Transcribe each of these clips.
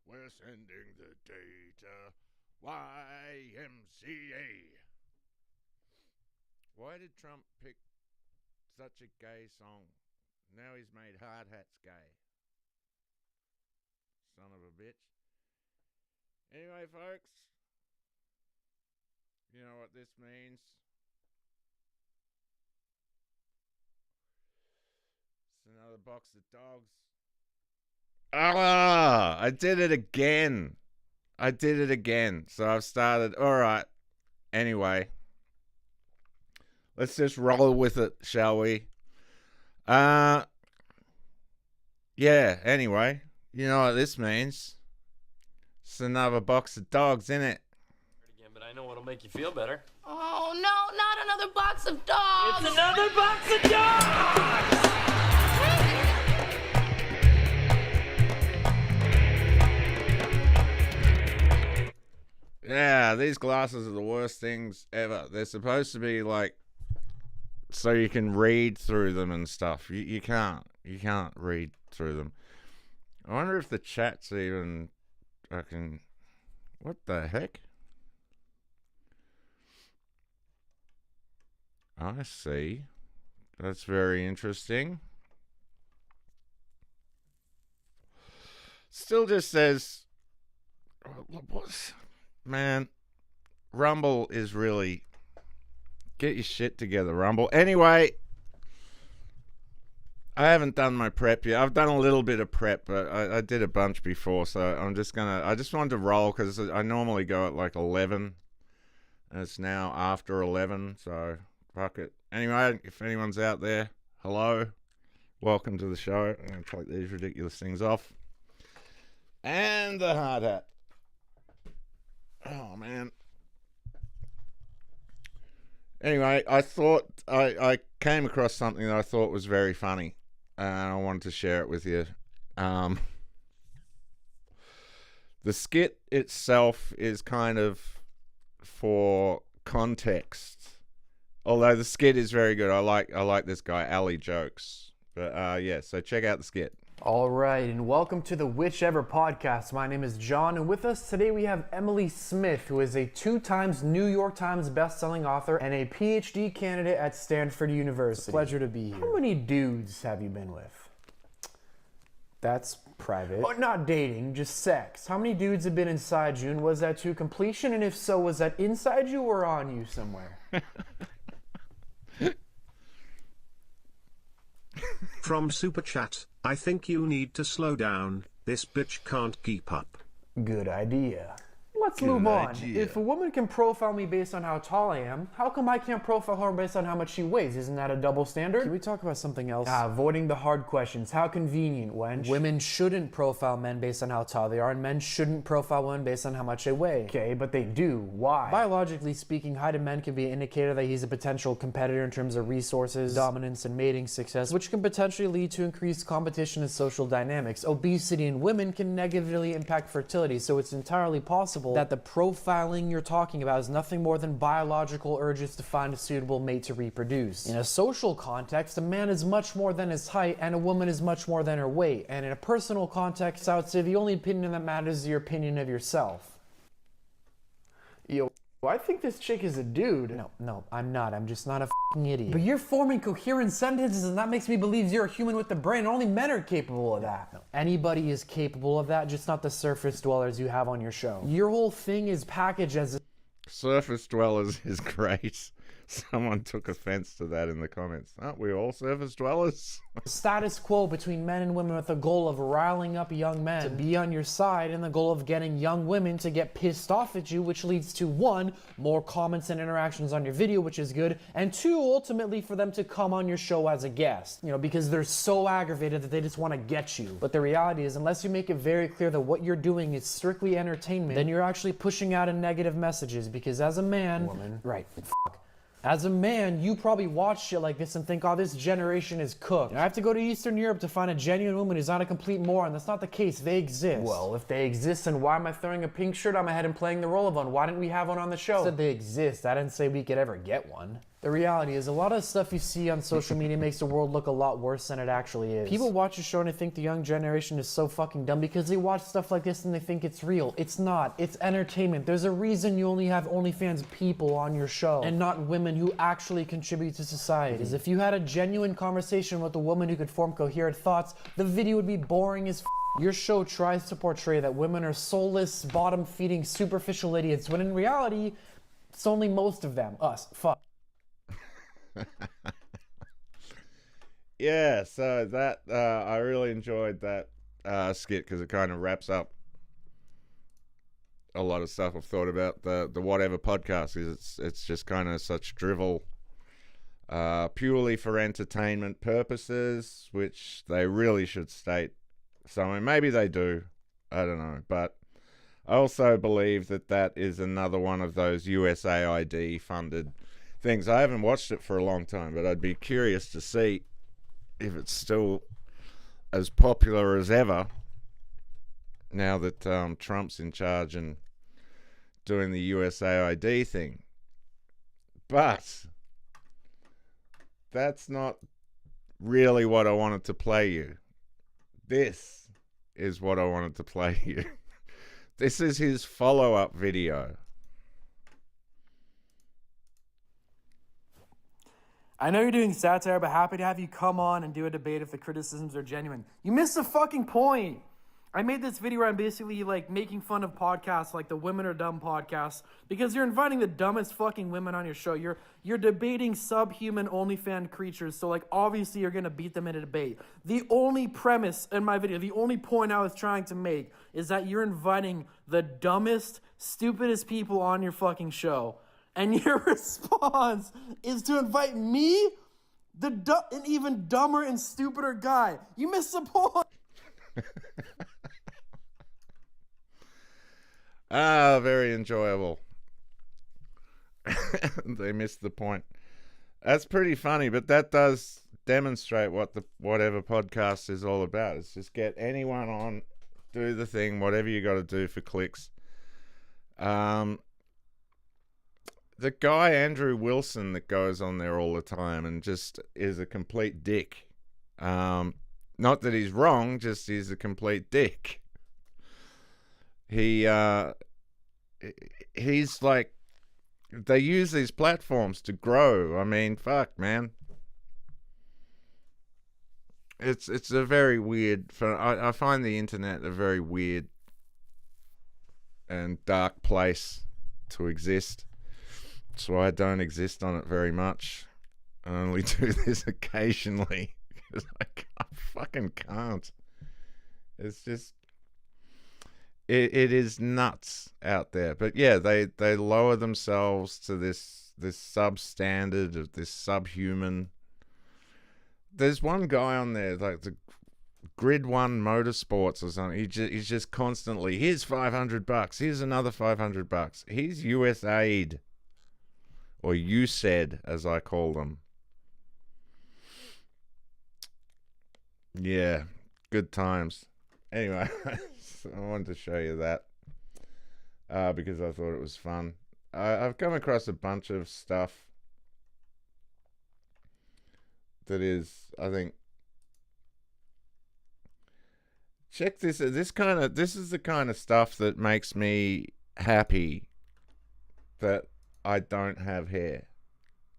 We're sending the data. YMCA. Why did Trump pick such a gay song? Now he's made hard hats gay. Son of a bitch. Anyway, folks, you know what this means. It's another box of dogs. Ah, I did it again. So I've started. All right. Anyway, let's just roll with it, shall we? Yeah, anyway, you know what this means. It's another box of dogs, innit? Again, but I know what'll make you feel better. Oh no, not another box of dogs! It's another box of dogs! Yeah, these glasses are the worst things ever. They're supposed to be like so you can read through them and stuff. You can't. You can't read through them. I wonder if the chat's even fucking... What the heck? I see. That's very interesting. Still just says... What's... Man, Rumble is really... Get your shit together, Rumble. Anyway, I haven't done my prep yet. I've done a little bit of prep, but I did a bunch before, so I'm just gonna... I just wanted to roll, because I normally go at like 11, and it's now after 11, so fuck it. Anyway, if anyone's out there, hello. Welcome to the show. I'm going to take these ridiculous things off. And the hard hat. Oh, man. Anyway, I thought I came across something that I thought was very funny, and I wanted to share it with you. The skit itself is kind of for context, although the skit is very good. I like this guy, Ali Jokes. But yeah, so check out the skit. All right, and welcome to the Whichever Podcast. My name is John, and with us today we have Emily Smith, who is a 2-time New York Times best-selling author and a PhD candidate at Stanford University. It's a pleasure to be here. How many dudes have you been with? That's private. Oh, not dating, just sex. How many dudes have been inside you, and was that to completion? And if so, was that inside you or on you somewhere? From Super Chat, I think you need to slow down, this bitch can't keep up. Good idea. Let's move on. If a woman can profile me based on how tall I am, how come I can't profile her based on how much she weighs? Isn't that a double standard? Can we talk about something else? Avoiding the hard questions. How convenient, wench. Women shouldn't profile men based on how tall they are, and men shouldn't profile women based on how much they weigh. Okay, but they do. Why? Biologically speaking, height of men can be an indicator that he's a potential competitor in terms of resources, dominance, and mating success, which can potentially lead to increased competition and social dynamics. Obesity in women can negatively impact fertility, so it's entirely possible that the profiling you're talking about is nothing more than biological urges to find a suitable mate to reproduce. In a social context, a man is much more than his height and a woman is much more than her weight. And in a personal context, I would say the only opinion that matters is your opinion of yourself. Yo, I think this chick is a dude. No, I'm not. I'm just not a f***ing idiot. But you're forming coherent sentences, and that makes me believe you're a human with a brain. Only men are capable of that. No. Anybody is capable of that, just not the surface dwellers you have on your show. Your whole thing is packaged as a... Surface dwellers is great. Someone took offense to that in the comments. Aren't we all surface dwellers? status quo between men and women with the goal of riling up young men to be on your side and the goal of getting young women to get pissed off at you, which leads to 1, more comments and interactions on your video, which is good, and 2, ultimately for them to come on your show as a guest. You know, because they're so aggravated that they just want to get you. But the reality is, unless you make it very clear that what you're doing is strictly entertainment, then you're actually pushing out a negative messages, because as a man... Woman. Right. As a man, you probably watch shit like this and think, oh, this generation is cooked. I have to go to Eastern Europe to find a genuine woman who's not a complete moron. That's not the case. They exist. Well, if they exist, then why am I throwing a pink shirt on my head and playing the role of one? Why didn't we have one on the show? I said they exist. I didn't say we could ever get one. The reality is, a lot of stuff you see on social media makes the world look a lot worse than it actually is. People watch the show and they think the young generation is so fucking dumb because they watch stuff like this and they think it's real. It's not. It's entertainment. There's a reason you only have OnlyFans people on your show and not women who actually contribute to society. Because if you had a genuine conversation with a woman who could form coherent thoughts, the video would be boring as Your show tries to portray that women are soulless, bottom-feeding, superficial idiots, when in reality, it's only most of them. Us. Fuck. Yeah, so that I really enjoyed that skit because it kind of wraps up a lot of stuff I've thought about the whatever podcast is. It's just kind of such drivel, purely for entertainment purposes, which they really should state. So I mean, maybe they do, I don't know, but I also believe that is another one of those USAID funded things. I haven't watched it for a long time, but I'd be curious to see if it's still as popular as ever now that Trump's in charge and doing the USAID thing. But that's not really what I wanted to play you. This is what I wanted to play you. This is his follow-up video. I know you're doing satire, but happy to have you come on and do a debate if the criticisms are genuine. You missed the fucking point. I made this video where I'm basically like making fun of podcasts like the Women Are Dumb podcast because you're inviting the dumbest fucking women on your show. You're debating subhuman OnlyFans creatures, so like obviously you're gonna beat them in a debate. The only premise in my video, the only point I was trying to make is that you're inviting the dumbest, stupidest people on your fucking show. And your response is to invite me, an even dumber and stupider guy. You missed the point. Very enjoyable. They missed the point. That's pretty funny, but that does demonstrate what the whatever podcast is all about. It's just get anyone on, do the thing, whatever you got to do for clicks. The guy, Andrew Wilson, that goes on there all the time and just is a complete dick. Not that he's wrong, just he's a complete dick. He's like, they use these platforms to grow. I mean, fuck, man. It's a very weird, I find the internet a very weird and dark place to exist. So I don't exist on it very much. I only do this occasionally because I fucking can't. It's just, it is nuts out there. But yeah, they lower themselves to this substandard of this subhuman. There's one guy on there, like the Grid One Motorsports or something. He's just constantly, here's $500, here's another $500. He's USAID. Or YOUSE, as I call them. Yeah, good times. Anyway, so I wanted to show you that because I thought it was fun. I've come across a bunch of stuff that is, I think, check this. This is the kind of stuff that makes me happy that I don't have hair.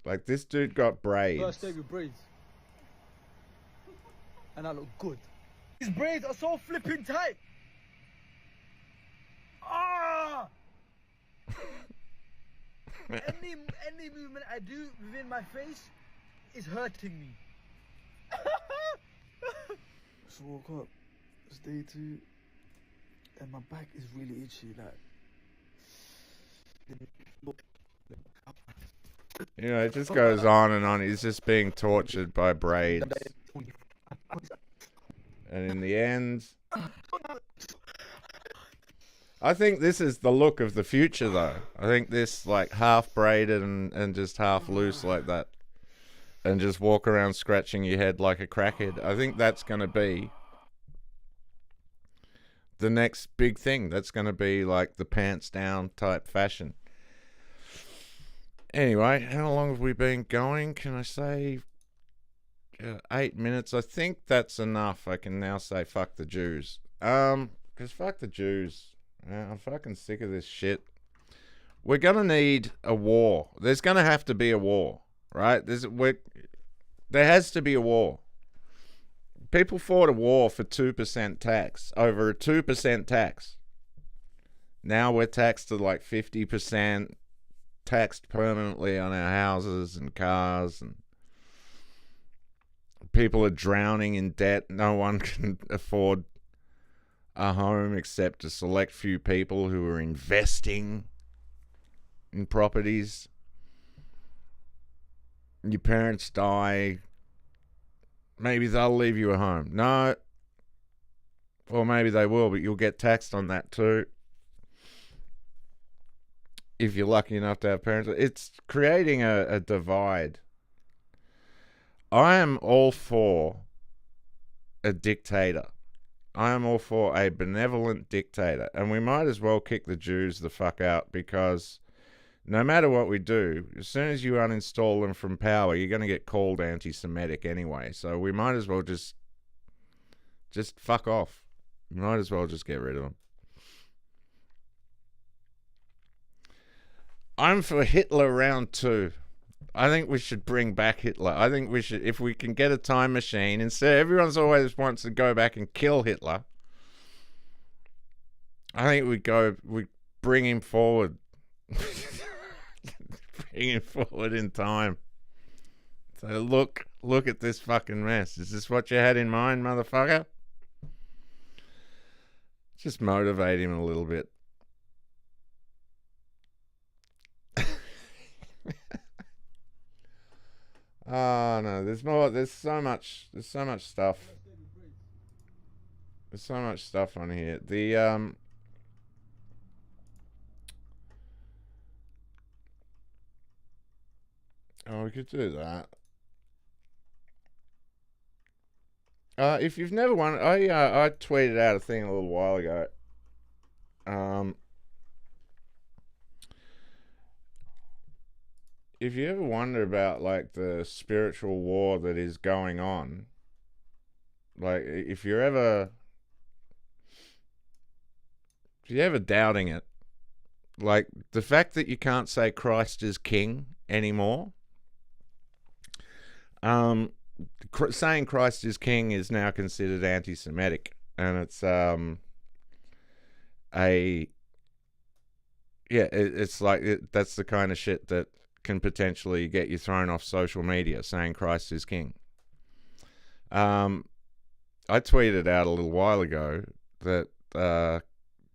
Like, this dude got braids. First day with braids. And I look good. These braids are so flipping tight. Ah! any movement I do within my face is hurting me. Just woke up. It's day 2. And my back is really itchy. Like. You know, it just goes on and on. He's just being tortured by braids. And in the end, I think this is the look of the future, though. I think this, like, half braided and just half loose like that. And just walk around scratching your head like a crackhead. I think that's going to be the next big thing. That's going to be like the pants down type fashion. Anyway, how long have we been going? Can I say 8 minutes? I think that's enough. I can now say fuck the Jews. Because fuck the Jews. I'm fucking sick of this shit. We're going to need a war. There's going to have to be a war, right? There has to be a war. People fought a war for 2% tax, over a 2% tax. Now we're taxed to like 50%, taxed permanently on our houses and cars, and people are drowning in debt. No one can afford a home except a select few people who are investing in properties. Your parents die, maybe they'll leave you a home. No. Or maybe they will, but you'll get taxed on that too. If you're lucky enough to have parents. It's creating a divide. I am all for a dictator. I am all for a benevolent dictator. And we might as well kick the Jews the fuck out, because no matter what we do, as soon as you uninstall them from power, you're going to get called anti-Semitic anyway. So we might as well just fuck off. We might as well just get rid of them. I'm for Hitler round 2. I think we should bring back Hitler. I think we should, if we can get a time machine, instead, everyone's always wants to go back and kill Hitler. I think we bring him forward. Bring him forward in time. So look at this fucking mess. Is this what you had in mind, motherfucker? Just motivate him a little bit. Oh no, there's more. There's so much stuff. There's so much stuff on here. Oh, we could do that. If you've never wondered, I tweeted out a thing a little while ago. If you ever wonder about like the spiritual war that is going on, like if you're ever doubting it, like the fact that you can't say Christ is King anymore, saying Christ is King is now considered anti-Semitic, and it's it's like that's the kind of shit that can potentially get you thrown off social media, saying Christ is King. I tweeted out a little while ago that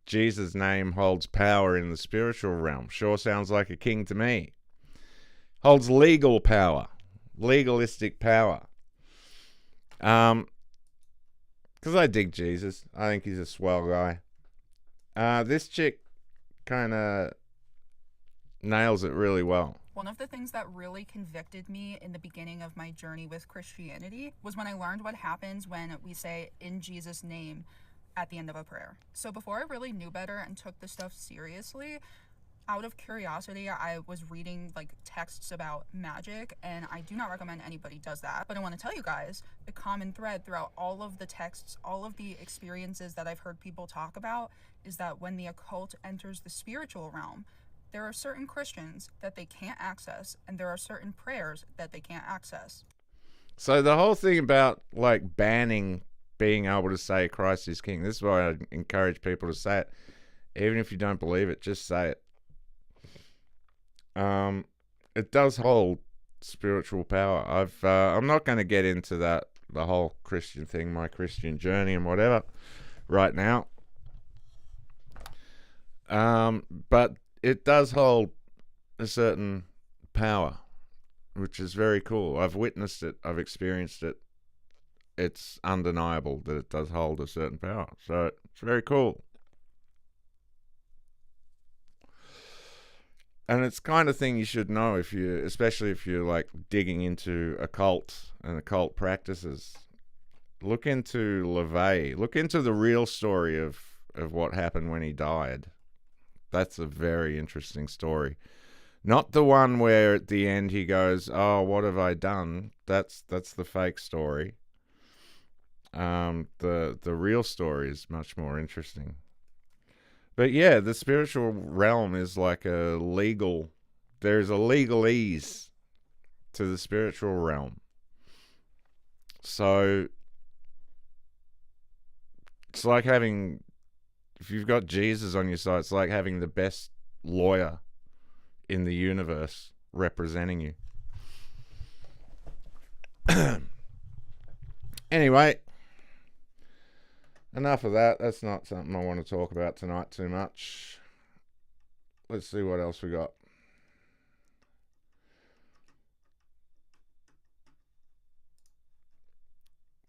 Jesus' name holds power in the spiritual realm. Sure sounds like a king to me. Holds legal power, legalistic power. Because I dig Jesus. I think he's a swell guy. This chick kind of nails it really well. One of the things that really convicted me in the beginning of my journey with Christianity was when I learned what happens when we say "in Jesus' name" at the end of a prayer. So before I really knew better and took this stuff seriously, out of curiosity, I was reading like texts about magic, and I do not recommend anybody does that. But I want to tell you guys, the common thread throughout all of the texts, all of the experiences that I've heard people talk about, is that when the occult enters the spiritual realm, there are certain Christians that they can't access, and there are certain prayers that they can't access. So the whole thing about like banning being able to say Christ is King, this is why I encourage people to say it. Even if you don't believe it, just say it. It does hold spiritual power. I'm not going to get into the whole Christian thing, my Christian journey and whatever right now. But it does hold a certain power, which is very cool. I've witnessed it. I've experienced it. It's undeniable that it does hold a certain power. So it's very cool. And it's the kind of thing you should know especially if you're like digging into occult and occult practices. Look into LaVey. Look into the real story of what happened when he died. That's a very interesting story. Not the one where at the end he goes, "Oh, what have I done?" That's the fake story. The real story is much more interesting. But yeah, the spiritual realm is like a legal. There's a legalese to the spiritual realm. So it's like having, if you've got Jesus on your side, it's like having the best lawyer in the universe representing you. Anyway, enough of that. That's not something I want to talk about tonight too much. Let's see what else we got.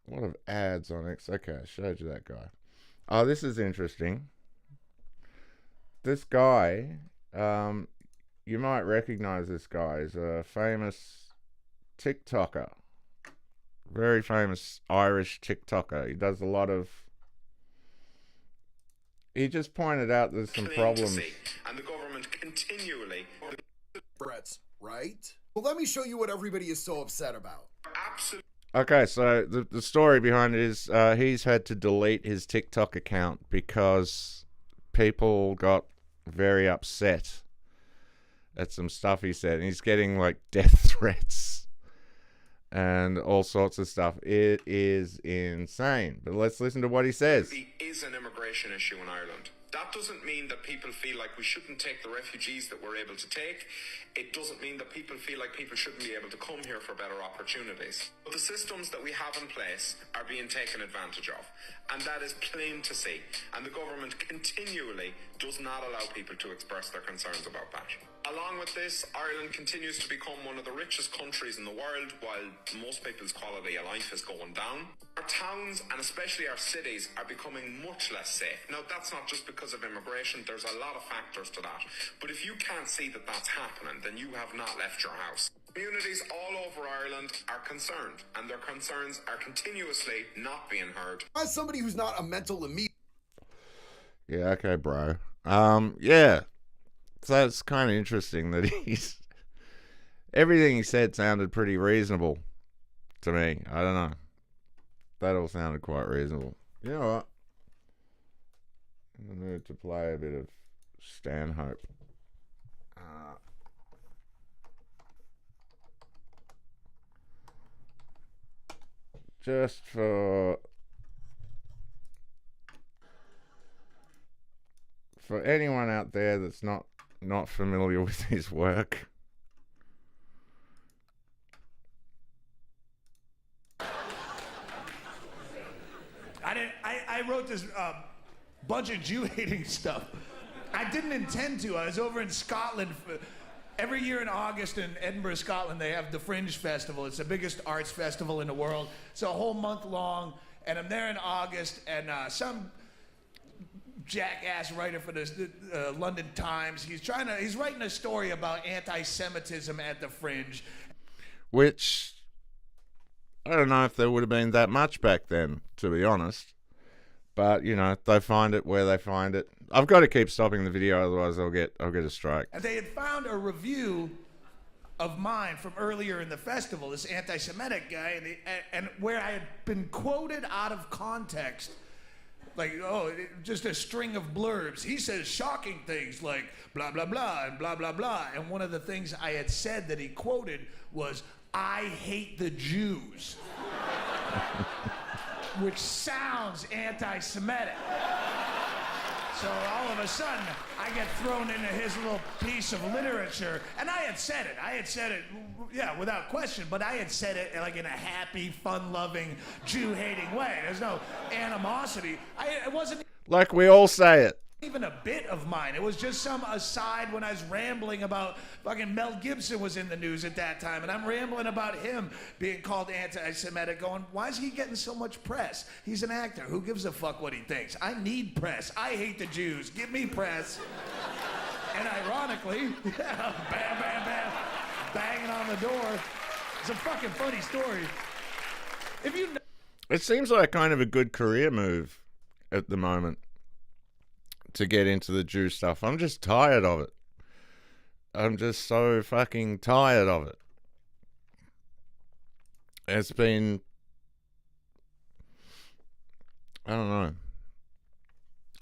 A lot of ads on X. Okay, I showed you that guy. Oh, this is interesting. This guy, you might recognize this guy. He's a famous TikToker. Very famous Irish TikToker. He does a lot of... He just pointed out there's some problems. And the government continually... Threats, right? Well, let me show you what everybody is so upset about. Absolutely. Okay, so the story behind it is he's had to delete his TikTok account because people got very upset at some stuff he said. And he's getting like death threats and all sorts of stuff. It is insane. But let's listen to what he says. There is an immigration issue in Ireland. That doesn't mean that people feel like we shouldn't take the refugees that we're able to take. It doesn't mean that people feel like people shouldn't be able to come here for better opportunities. But the systems that we have in place are being taken advantage of. And that is plain to see. And the government continually does not allow people to express their concerns about that. Along with this, Ireland continues to become one of the richest countries in the world, while most people's quality of life is going down. Our towns, and especially our cities, are becoming much less safe. Now, that's not just because of immigration. There's a lot of factors to that. But if you can't see that that's happening, then you have not left your house. Communities all over Ireland are concerned, and their concerns are continuously not being heard. As somebody who's not a mental immediate... Yeah, okay, bro. Yeah. So it's kind of interesting that he's... Everything he said sounded pretty reasonable to me. I don't know. That all sounded quite reasonable. You know what? I'm in the mood to play a bit of Stanhope. Just for anyone out there that's not familiar with his work. I wrote this bunch of Jew-hating stuff. I didn't intend to. I was over in Scotland. Every year in August in Edinburgh, Scotland, they have the Fringe Festival. It's the biggest arts festival in the world. It's a whole month long, and I'm there in August, and some jackass writer for the London Times, he's writing a story about anti-Semitism at the Fringe. Which, I don't know if there would have been that much back then, to be honest. But, you know, they find it where they find it. I've got to keep stopping the video, otherwise I'll get a strike. And they had found a review of mine from earlier in the festival, this anti-Semitic guy, and where I had been quoted out of context, like, just a string of blurbs. He says shocking things like blah, blah, blah, and blah, blah, blah. And one of the things I had said that he quoted was, "I hate the Jews." Which sounds anti-Semitic. So all of a sudden, I get thrown into his little piece of literature, and I had said it, yeah, without question, but I had said it like in a happy, fun-loving, Jew-hating way. There's no animosity. It wasn't like we all say it. Even a bit of mine. It was just some aside when I was rambling about fucking Mel Gibson was in the news at that time, and I'm rambling about him being called anti-Semitic, going, why is he getting so much press? He's an actor. Who gives a fuck what he thinks? I need press. I hate the Jews. Give me press. And ironically, bam, bam, bam, banging on the door. It's a fucking funny story. If you know, it seems like kind of a good career move at the moment to get into the Jew stuff. I'm just tired of it. I'm just so fucking tired of it. It's been, I don't know.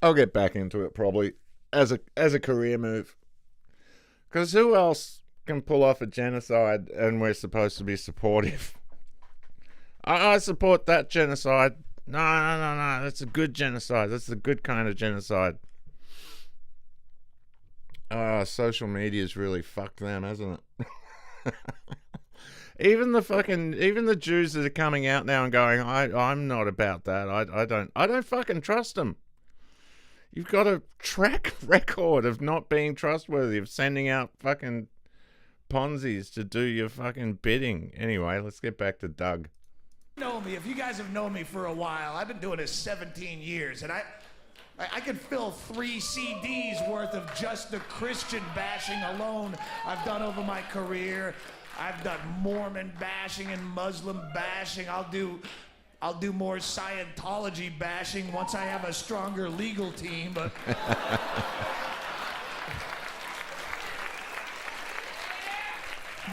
I'll get back into it probably as a career move. Because who else can pull off a genocide and we're supposed to be supportive? I support that genocide. No. That's a good genocide. That's the good kind of genocide. Social media's really fucked them, hasn't it? Even the Jews that are coming out now and going, I'm not about that. I don't fucking trust them. You've got a track record of not being trustworthy, of sending out fucking Ponzi's to do your fucking bidding. Anyway, let's get back to Doug. Know me, if you guys have known me for a while, I've been doing this 17 years, and I could fill 3 CDs worth of just the Christian bashing alone I've done over my career. I've done Mormon bashing and Muslim bashing. I'll do more Scientology bashing once I have a stronger legal team, but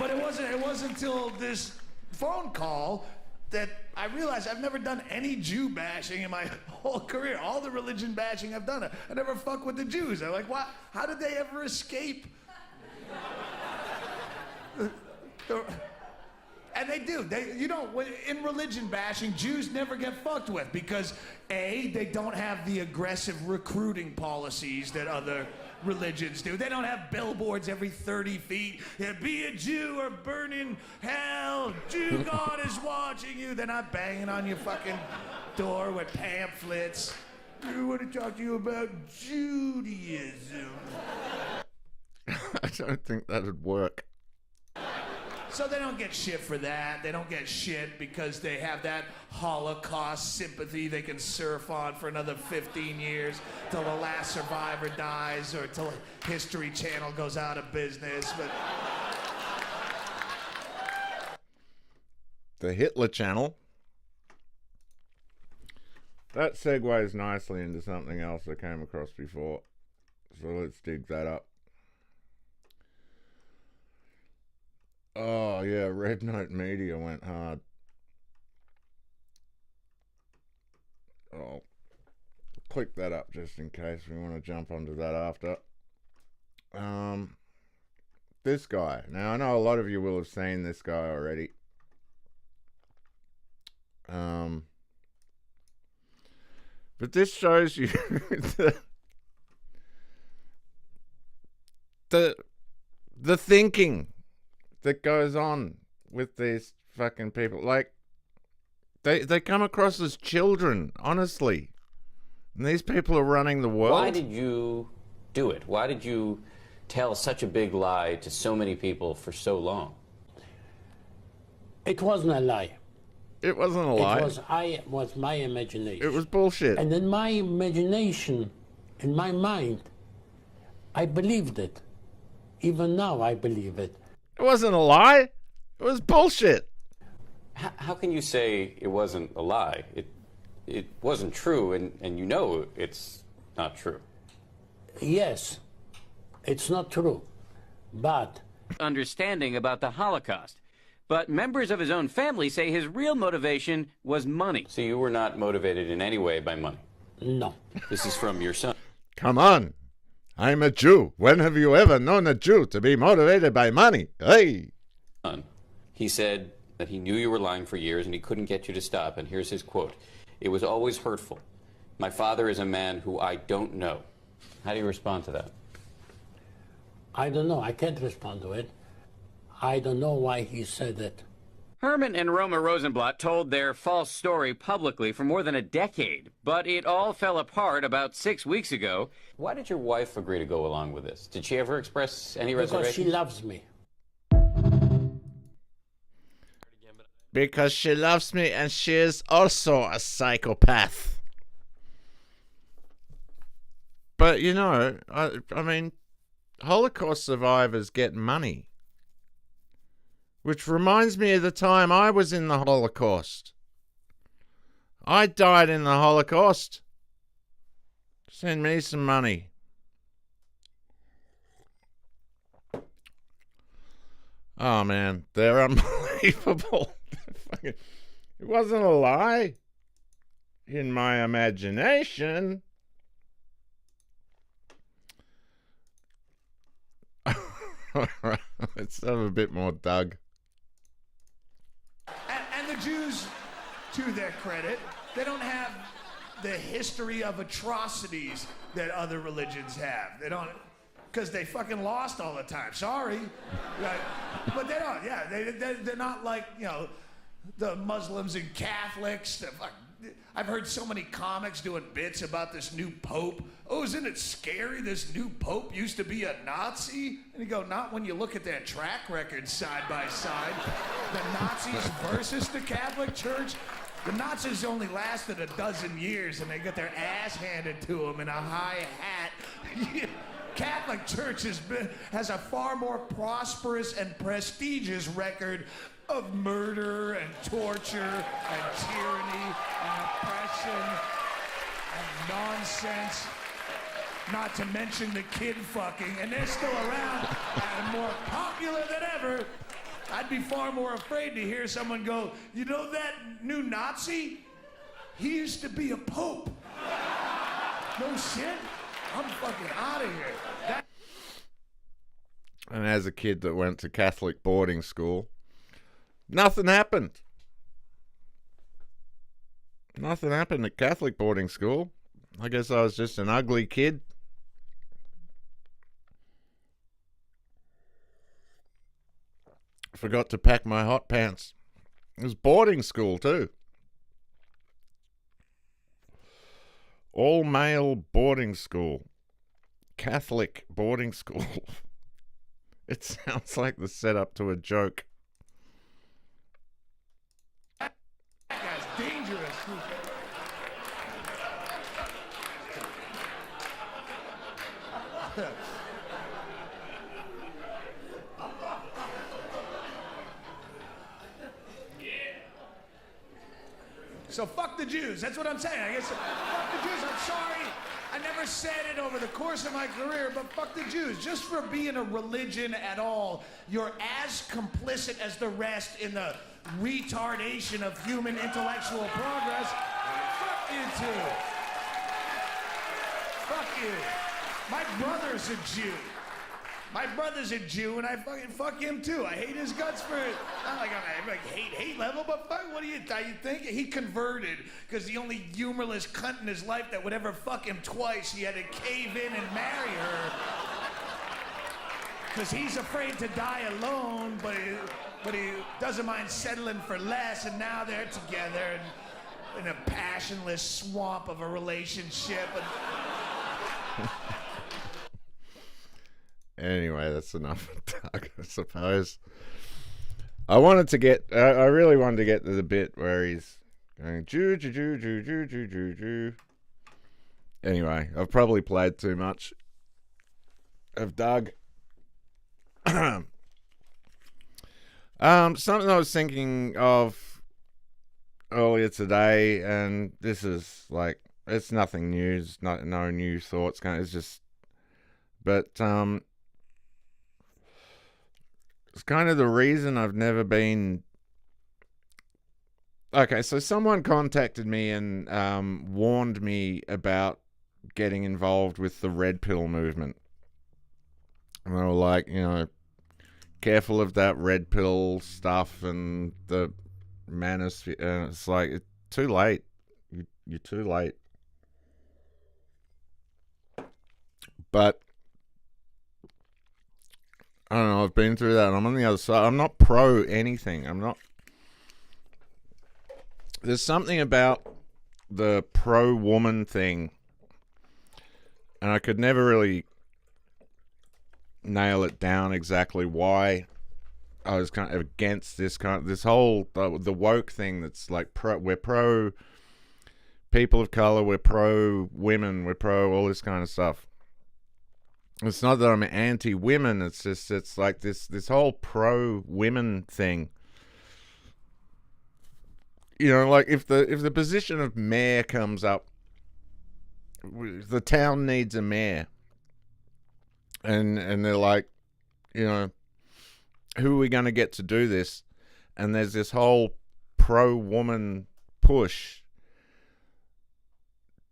but it wasn't until this phone call that I realized I've never done any Jew bashing in my whole career. All the religion bashing I've done, I never fuck with the Jews. I'm like, what? How did they ever escape? And they do. In religion bashing, Jews never get fucked with because A, they don't have the aggressive recruiting policies that other religions do. They don't have billboards every 30 feet. Yeah, be a Jew or burn in hell. Jew God is watching you. They're not banging on your fucking door with pamphlets. We want to talk to you about Judaism. I don't think that'd work. So they don't get shit for that. They don't get shit because they have that Holocaust sympathy they can surf on for another 15 years till the last survivor dies or till History Channel goes out of business. But the Hitler Channel. That segues nicely into something else I came across before. So let's dig that up. Oh, yeah, Red Note Media went hard. Oh, click that up just in case we want to jump onto that after. This guy. Now, I know a lot of you will have seen this guy already. But this shows you the thinking that goes on with these fucking people. Like, they come across as children, honestly. And these people are running the world. Why did you do it? Why did you tell such a big lie to so many people for so long? It wasn't a lie. It wasn't a lie. It was my imagination. It was bullshit. And in my imagination, in my mind, I believed it. Even now, I believe it. It wasn't a lie. It was bullshit. How can you say it wasn't a lie? It wasn't true, and you know it's not true. Yes, it's not true, but... Understanding about the Holocaust. But members of his own family say his real motivation was money. So you were not motivated in any way by money? No. This is from your son. Come on. I'm a Jew. When have you ever known a Jew to be motivated by money? Hey! He said that he knew you were lying for years and he couldn't get you to stop. And here's his quote. It was always hurtful. My father is a man who I don't know. How do you respond to that? I don't know. I can't respond to it. I don't know why he said it. Herman and Roma Rosenblatt told their false story publicly for more than a decade, but it all fell apart about 6 weeks ago. Why did your wife agree to go along with this? Did she ever express any reservation? Because she loves me. Because she loves me and she is also a psychopath. But, you know, I mean, Holocaust survivors get money. Which reminds me of the time I was in the Holocaust. I died in the Holocaust. Send me some money. Oh man, they're unbelievable. It wasn't a lie. In my imagination. Alright, let's have a bit more Doug. And the Jews, to their credit, they don't have the history of atrocities that other religions have. They don't, because they fucking lost all the time. Sorry. Right? But they don't, yeah. They're not like, you know, the Muslims and Catholics. I've heard so many comics doing bits about this new pope. Oh, isn't it scary? This new pope used to be a Nazi? And you go, not when you look at their track records side by side. The Nazis versus the Catholic Church. The Nazis only lasted a dozen years, and they got their ass handed to them in a high hat. Catholic Church has a far more prosperous and prestigious record of murder and torture and tyranny and oppression and nonsense, not to mention the kid fucking, and they're still around and more popular than ever. I'd be far more afraid to hear someone go, you know that new Nazi? He used to be a pope. No shit. I'm fucking out of here. And as a kid that went to Catholic boarding school, nothing happened. Nothing happened at Catholic boarding school. I guess I was just an ugly kid. Forgot to pack my hot pants. It was boarding school too. All male boarding school. Catholic boarding school. It sounds like the setup to a joke. That guy's dangerous. So fuck the Jews. That's what I'm saying. I guess fuck the Jews. I'm sorry. I never said it over the course of my career, but fuck the Jews. Just for being a religion at all, you're as complicit as the rest in the retardation of human intellectual progress. Fuck you two. Fuck you. My brother's a Jew. My brother's a Jew, and I fucking fuck him too. I hate his guts for it. Not like I'm like hate level, but fuck, what do you think? He converted because the only humorless cunt in his life that would ever fuck him twice, he had to cave in and marry her. Because he's afraid to die alone, but he doesn't mind settling for less, and now they're together in a passionless swamp of a relationship. Anyway, that's enough of Doug, I suppose. I really wanted to get to the bit where he's going, Jew, Jew, Jew, Jew, Jew, Jew, Jew, Jew. Anyway, I've probably played too much of Doug. Something I was thinking of earlier today, and this is like, it's nothing new, no new thoughts, it's just, but, it's kind of the reason I've never been... Okay, so someone contacted me and warned me about getting involved with the red pill movement. And they were like, you know, careful of that red pill stuff and the manosphere. And it's like, it's too late. You're too late. But I don't know, I've been through that and I'm on the other side. I'm not pro anything. I'm not. There's something about the pro-woman thing, and I could never really nail it down exactly why I was kind of against this whole the woke thing. That's like we're pro people of color, we're pro women, we're pro all this kind of stuff. It's not that I'm anti-women. It's just, it's like this whole pro-women thing. You know, like if the position of mayor comes up, the town needs a mayor, and they're like, you know, who are we going to get to do this? And there's this whole pro-woman push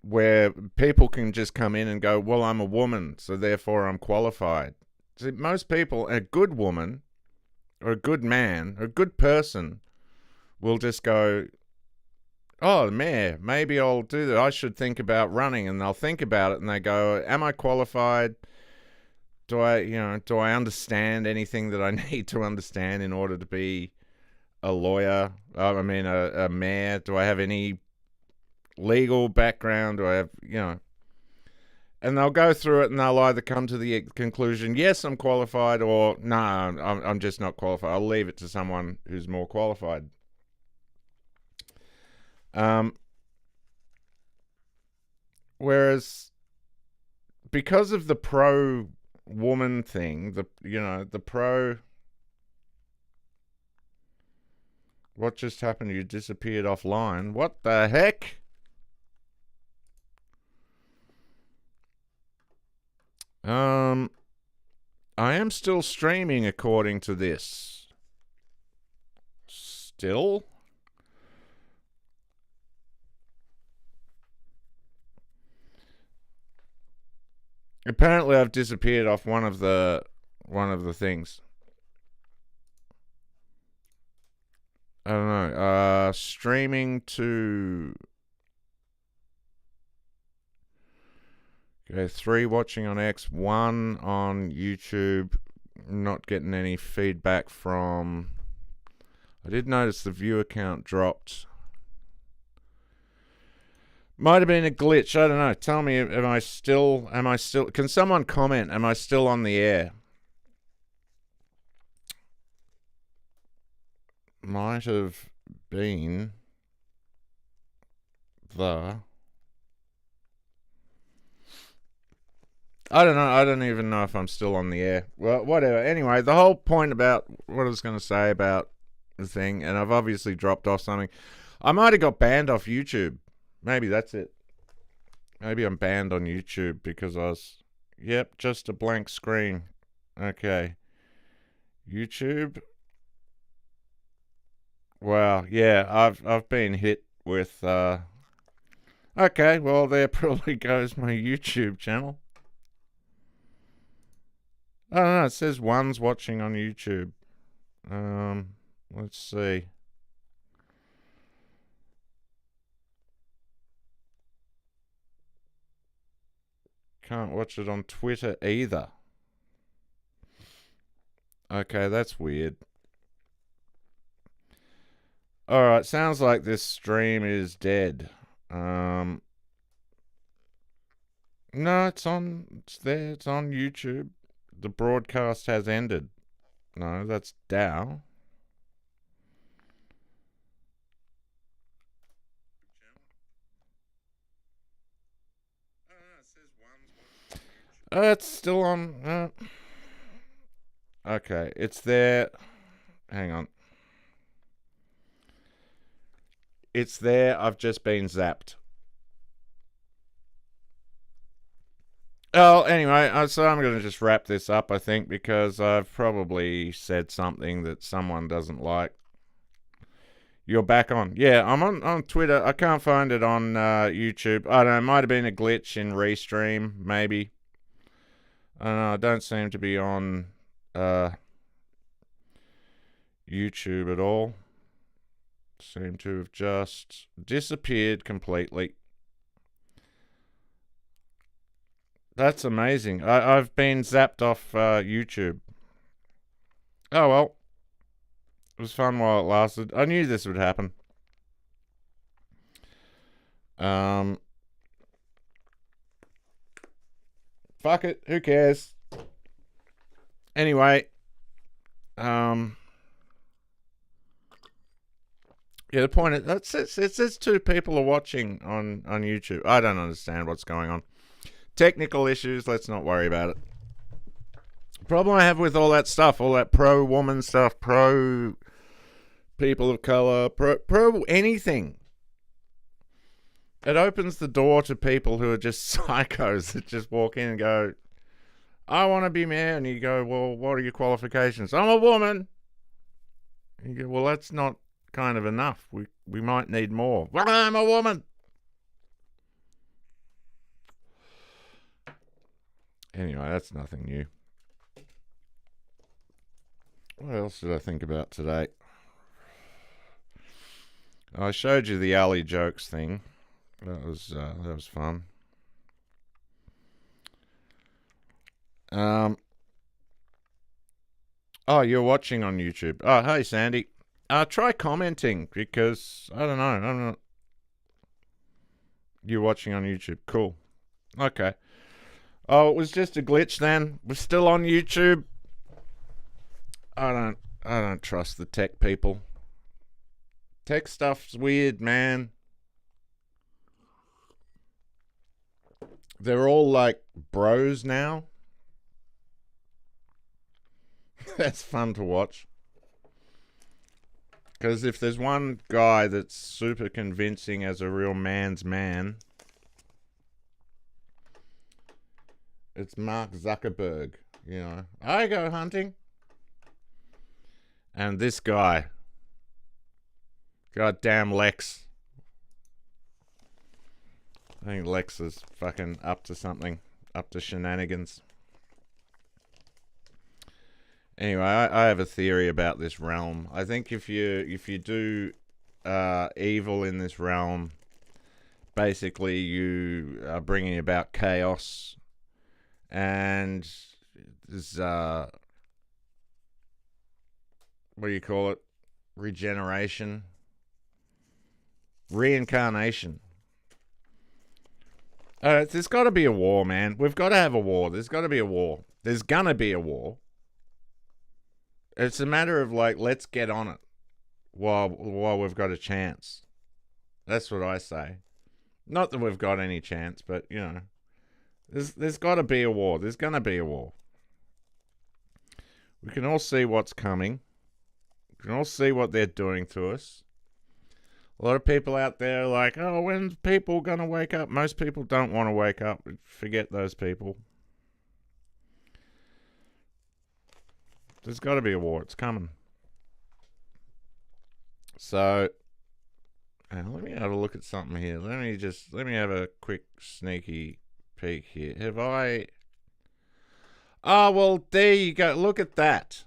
where people can just come in and go, well, I'm a woman, so therefore I'm qualified. See, most people, a good woman or a good man or a good person will just go, oh, man, maybe I'll do that. I should think about running. And they'll think about it and they go, am I qualified? Do I understand anything that I need to understand in order to be a lawyer? I mean, a mayor? Do I have any legal background? Do I have, and they'll go through it and they'll either come to the conclusion, yes, I'm qualified, or no, I'm just not qualified. I'll leave it to someone who's more qualified. Whereas because of the pro-woman thing, the pro... What just happened? You disappeared offline. What the heck? I am still streaming according to this. Still? Apparently I've disappeared off one of the things. I don't know. Streaming to... Okay, 3 watching on X, 1 on YouTube. Not getting any feedback from... I did notice the viewer count dropped. Might have been a glitch. I don't know. Tell me, am I still... Can someone comment? Am I still on the air? Might have been the... I don't know. I don't even know if I'm still on the air. Well, whatever. Anyway, the whole point about what I was going to say about the thing, and I've obviously dropped off something. I might have got banned off YouTube. Maybe that's it. Maybe I'm banned on YouTube because I was... Yep, just a blank screen. Okay. YouTube... Wow, yeah, I've been hit with, okay, well, there probably goes my YouTube channel. I don't know, it says 1's watching on YouTube. Let's see. Can't watch it on Twitter either. Okay, that's weird. Alright, sounds like this stream is dead. No, it's there, it's on YouTube. The broadcast has ended. No, that's Dow. It's still on. Okay, it's there. Hang on. It's there. I've just been zapped. Oh, anyway, so I'm going to just wrap this up, I think, because I've probably said something that someone doesn't like. You're back on. Yeah, I'm on Twitter. I can't find it on YouTube. I don't know. It might have been a glitch in Restream, maybe. I don't know. I don't seem to be on YouTube at all. Seem to have just disappeared completely. That's amazing. I've been zapped off YouTube. Oh well. It was fun while it lasted. I knew this would happen. Fuck it. Who cares? Anyway. Yeah, the point is, it says 2 people are watching on YouTube. I don't understand what's going on. Technical issues, let's not worry about it. The problem I have with all that stuff, all that pro-woman stuff, pro-people of color, pro anything, it opens the door to people who are just psychos that just walk in and go, I want to be mayor. And you go, well, what are your qualifications? I'm a woman. You go, well, that's not kind of enough. We might need more. Well, I'm a woman. Anyway, that's nothing new. What else did I think about today? I showed you the alley jokes thing. That was fun. Oh, you're watching on YouTube. Oh, hey, Sandy. Try commenting because I don't know. I'm not. You're watching on YouTube. Cool. Okay. Oh, it was just a glitch then. We're still on YouTube. I don't trust the tech people. Tech stuff's weird, man. They're all like bros now. That's fun to watch. Because if there's one guy that's super convincing as a real man's man, it's Mark Zuckerberg. You know, I go hunting. And this guy, goddamn Lex. I think Lex is fucking up to something, up to shenanigans. Anyway, I have a theory about this realm. I think if you do evil in this realm, basically you are bringing about chaos, and there's what do you call it? Regeneration, reincarnation. There's got to be a war, man. We've got to have a war. There's got to be a war. There's gonna be a war. It's a matter of like, let's get on it while we've got a chance. That's what I say. Not that we've got any chance, but you know, there's got to be a war. There's gonna be a war. We can all see what's coming. We can all see what they're doing to us. A lot of people out there are like, oh, when's people gonna wake up? Most people don't want to wake up. Forget those people. There's got to be a war. It's coming. So, let me have a look at something here. Let me have a quick sneaky peek here. Have I... Oh, well, there you go. Look at that.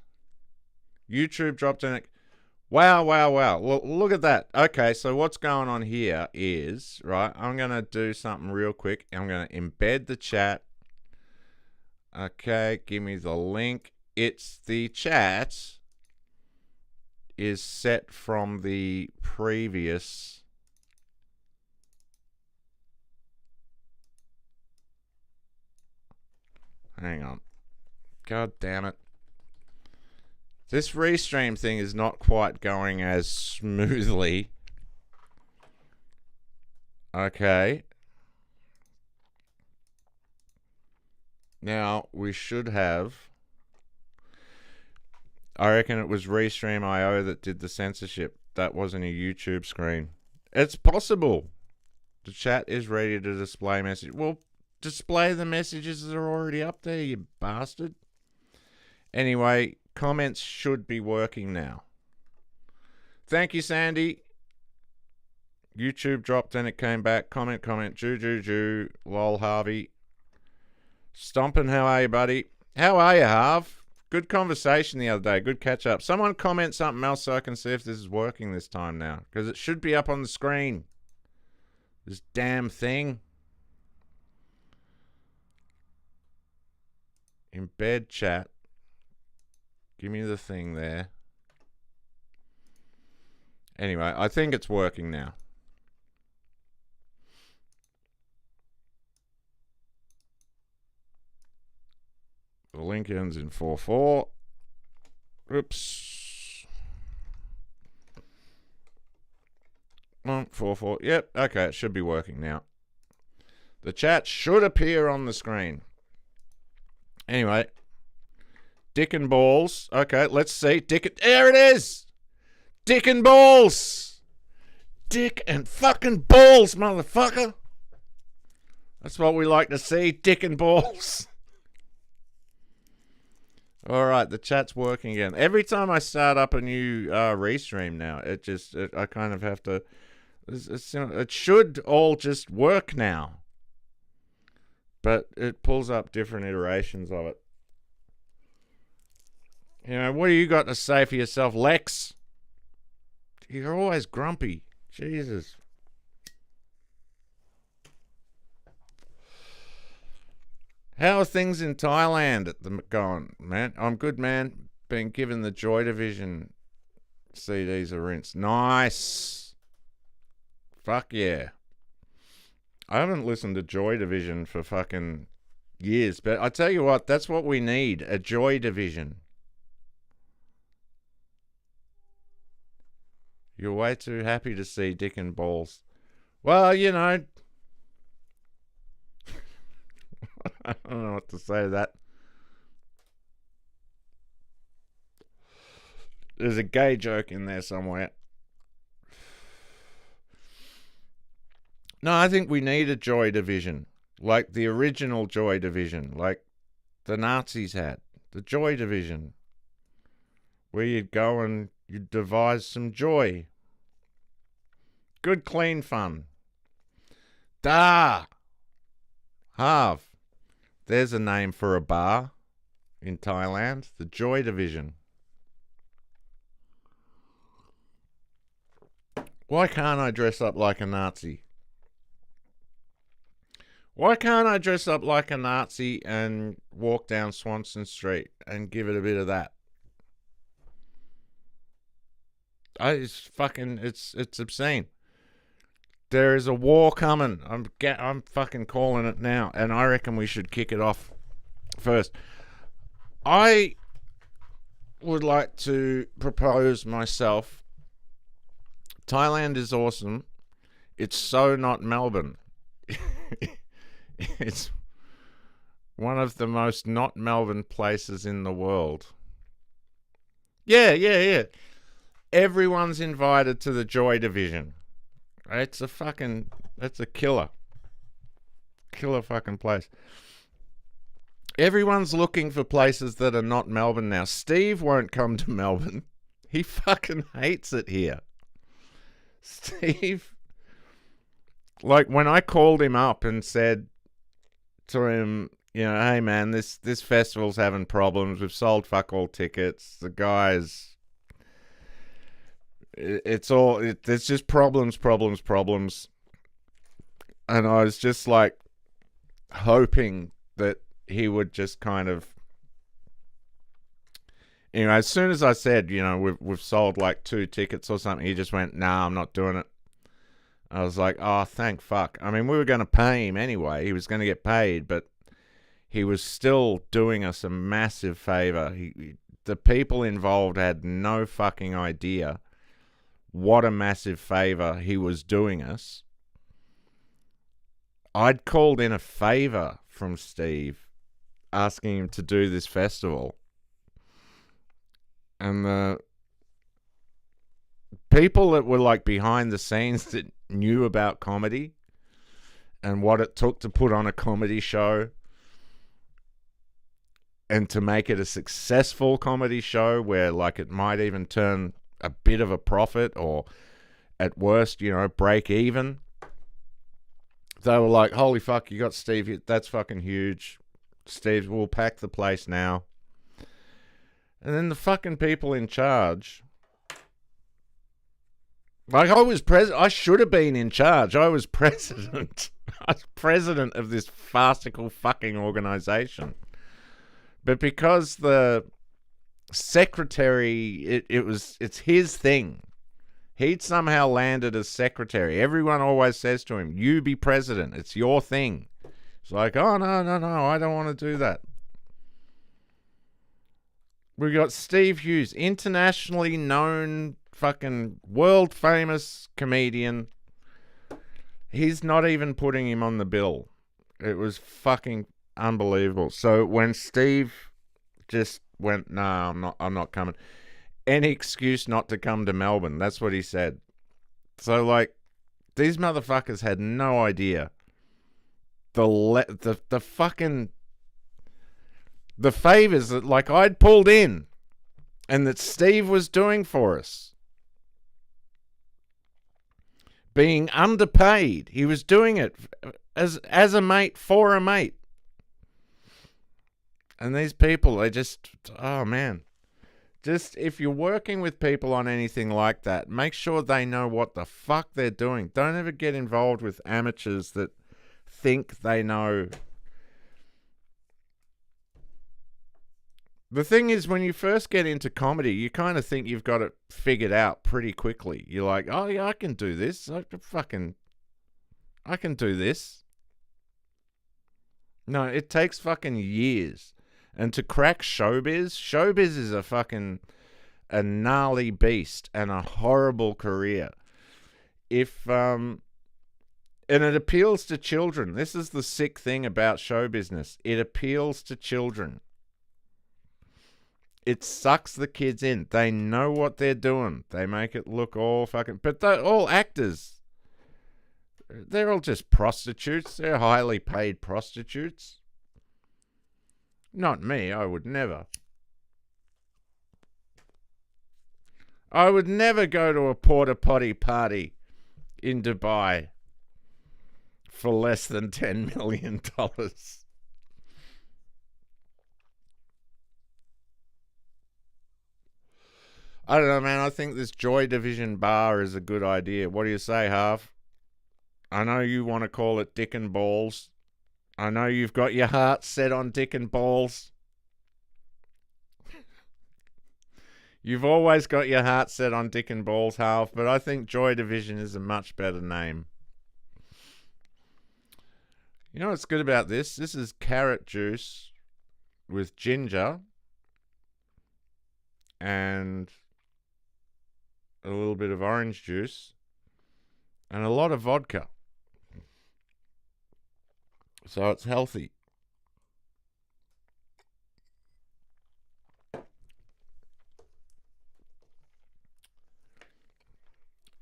YouTube dropped in it. Wow. Well, look at that. Okay, so what's going on here is, right, I'm going to do something real quick. I'm going to embed the chat. Okay, give me the link. It's the chat is set from the previous. Hang on. God damn it. This restream thing is not quite going as smoothly. Okay. Now, we should have... I reckon it was Restream.io that did the censorship. That wasn't a YouTube screen. It's possible. The chat is ready to display message. Well, display the messages that are already up there, you bastard. Anyway, comments should be working now. Thank you, Sandy. YouTube dropped and it came back. Comment. Jew. Lol, Harvey. Stompin', how are you, buddy? How are you, Harv? Good conversation the other day. Good catch up. Someone comment something else so I can see if this is working this time now. Because it should be up on the screen. This damn thing. Embed chat. Give me the thing there. Anyway, I think it's working now. The link ends in 44. Oops. 44. Yep. Okay, it should be working now. The chat should appear on the screen. Anyway. Dick and balls. Okay, let's see. There it is! Dick and balls! Dick and fucking balls, motherfucker! That's what we like to see. Dick and balls. All right, the chat's working again. Every time I start up a new restream now, I kind of have to. It should all just work now, but it pulls up different iterations of it. You know, what do you got to say for yourself, Lex? You're always grumpy. Jesus. How are things in Thailand at the going, man? I'm good, man. Been given the Joy Division CDs a rinse. Nice. Fuck yeah. I haven't listened to Joy Division for fucking years, but I tell you what, that's what we need, a Joy Division. You're way too happy to see dick and balls. Well, you know, I don't know what to say to that. There's a gay joke in there somewhere. No, I think we need a Joy Division. Like the original Joy Division. Like the Nazis had. The Joy Division. Where you'd go and you'd devise some joy. Good, clean fun. Da! Harv. There's a name for a bar in Thailand. The Joy Division. Why can't I dress up like a Nazi? Why can't I dress up like a Nazi and walk down Swanson Street and give it a bit of that? It's obscene. There is a war coming. I'm fucking calling it now, and I reckon we should kick it off first. I would like to propose myself. Thailand is awesome. It's so not Melbourne. It's one of the most not Melbourne places in the world. Yeah. Everyone's invited to the Joy Division. It's a killer. Killer fucking place. Everyone's looking for places that are not Melbourne now. Steve won't come to Melbourne. He fucking hates it here. Steve, like when I called him up and said to him, you know, hey man, this festival's having problems. We've sold fuck all tickets. The guys, it's just problems. And I was just like hoping that he would just kind of, you know, as soon as I said, you know, we've sold like 2 tickets or something, he just went, nah, I'm not doing it. I was like, oh, thank fuck. I mean, we were going to pay him anyway. He was going to get paid, but he was still doing us a massive favor. The people involved had no fucking idea what a massive favor he was doing us. I'd called in a favor from Steve asking him to do this festival. And the people that were like behind the scenes that knew about comedy and what it took to put on a comedy show and to make it a successful comedy show where like it might even turn a bit of a profit or at worst, you know, break even. They were like, holy fuck, you got Steve here. That's fucking huge. Steve, we'll pack the place now. And then the fucking people in charge, like I was president, I should have been in charge. I was president. I was president of this farcical fucking organization. But because the secretary, it's his thing. He'd somehow landed as secretary. Everyone always says to him, you be president. It's your thing. It's like, oh, no, I don't want to do that. We got Steve Hughes, internationally known fucking world famous comedian. He's not even putting him on the bill. It was fucking unbelievable. So when Steve just went, no, I'm not coming. Any excuse not to come to Melbourne. That's what he said. So like, these motherfuckers had no idea. The fucking the favors that like I'd pulled in and that Steve was doing for us. Being underpaid. He was doing it as a mate for a mate. And these people, they just, oh man. Just, if you're working with people on anything like that, make sure they know what the fuck they're doing. Don't ever get involved with amateurs that think they know. The thing is, when you first get into comedy, you kind of think you've got it figured out pretty quickly. You're like, oh yeah, I can do this. I can do this. No, it takes fucking years. And to crack showbiz is a gnarly beast and a horrible career. And it appeals to children. This is the sick thing about show business. It appeals to children. It sucks the kids in. They know what they're doing. They make it look all fucking... But they're all actors. They're all just prostitutes. They're highly paid prostitutes. Not me. I would never. I would never go to a porta potty party in Dubai for less than $10 million. I don't know, man. I think this Joy Division bar is a good idea. What do you say, Harv? I know you want to call it Dick and Balls. I know you've got your heart set on Dick and Balls. You've always got your heart set on Dick and Balls, Harv, but I think Joy Division is a much better name. You know what's good about this? This is carrot juice with ginger and a little bit of orange juice and a lot of vodka. So it's healthy.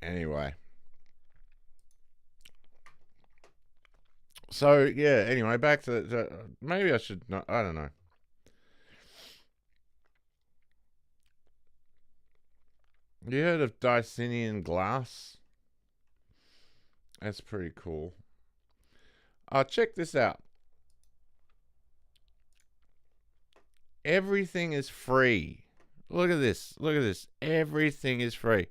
Anyway. So, yeah, anyway, back to maybe I should not, I don't know. You heard of Dicinian glass? That's pretty cool. Check this out. Everything is free. Look at this. Look at this. Everything is free.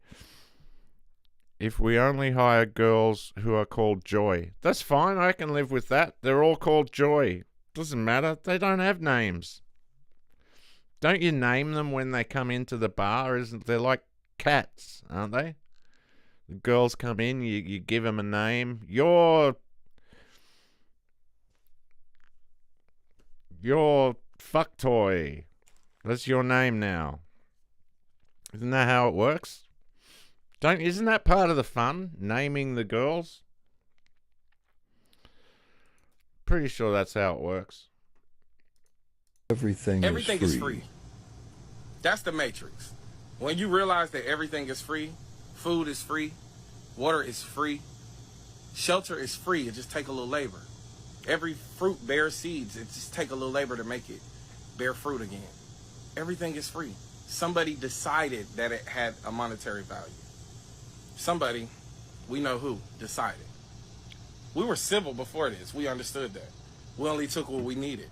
If we only hire girls who are called Joy. That's fine. I can live with that. They're all called Joy. Doesn't matter. They don't have names. Don't you name them when they come into the bar? They're like cats, aren't they? The girls come in, you give them a name. You're fuck toy. That's your name now. Isn't that how it works? Isn't that part of the fun? Naming the girls? Pretty sure that's how it works. Everything is free. That's the matrix. When you realize that everything is free, food is free, water is free, shelter is free, it just take a little labor. Every fruit bears seeds, it just take a little labor to make it bear fruit again. Everything is free. Somebody decided that it had a monetary value. Somebody, we know who, decided. We were civil before this. We understood that. We only took what we needed.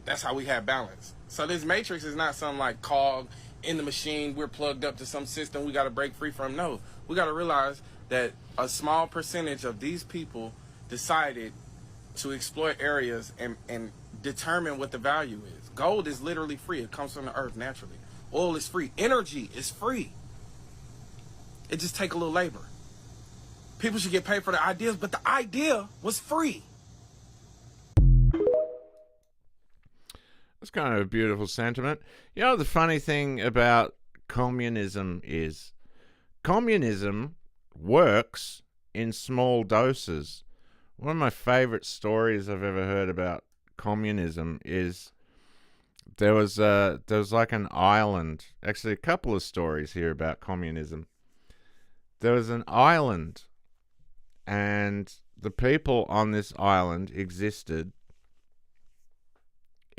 That's how we had balance. So this matrix is not some like cog in the machine. We're plugged up to some system we got to break free from. No, we got to realize that a small percentage of these people decided to exploit areas and determine what the value is. Gold is literally free. It comes from the earth naturally. Oil is free. Energy is free. It just take a little labor. People should get paid for the ideas, but the idea was free. That's kind of a beautiful sentiment. You know, the funny thing about communism is communism works in small doses. One of my favorite stories I've ever heard about communism is there was like an island. Actually, a couple of stories here about communism. There was an island, and the people on this island existed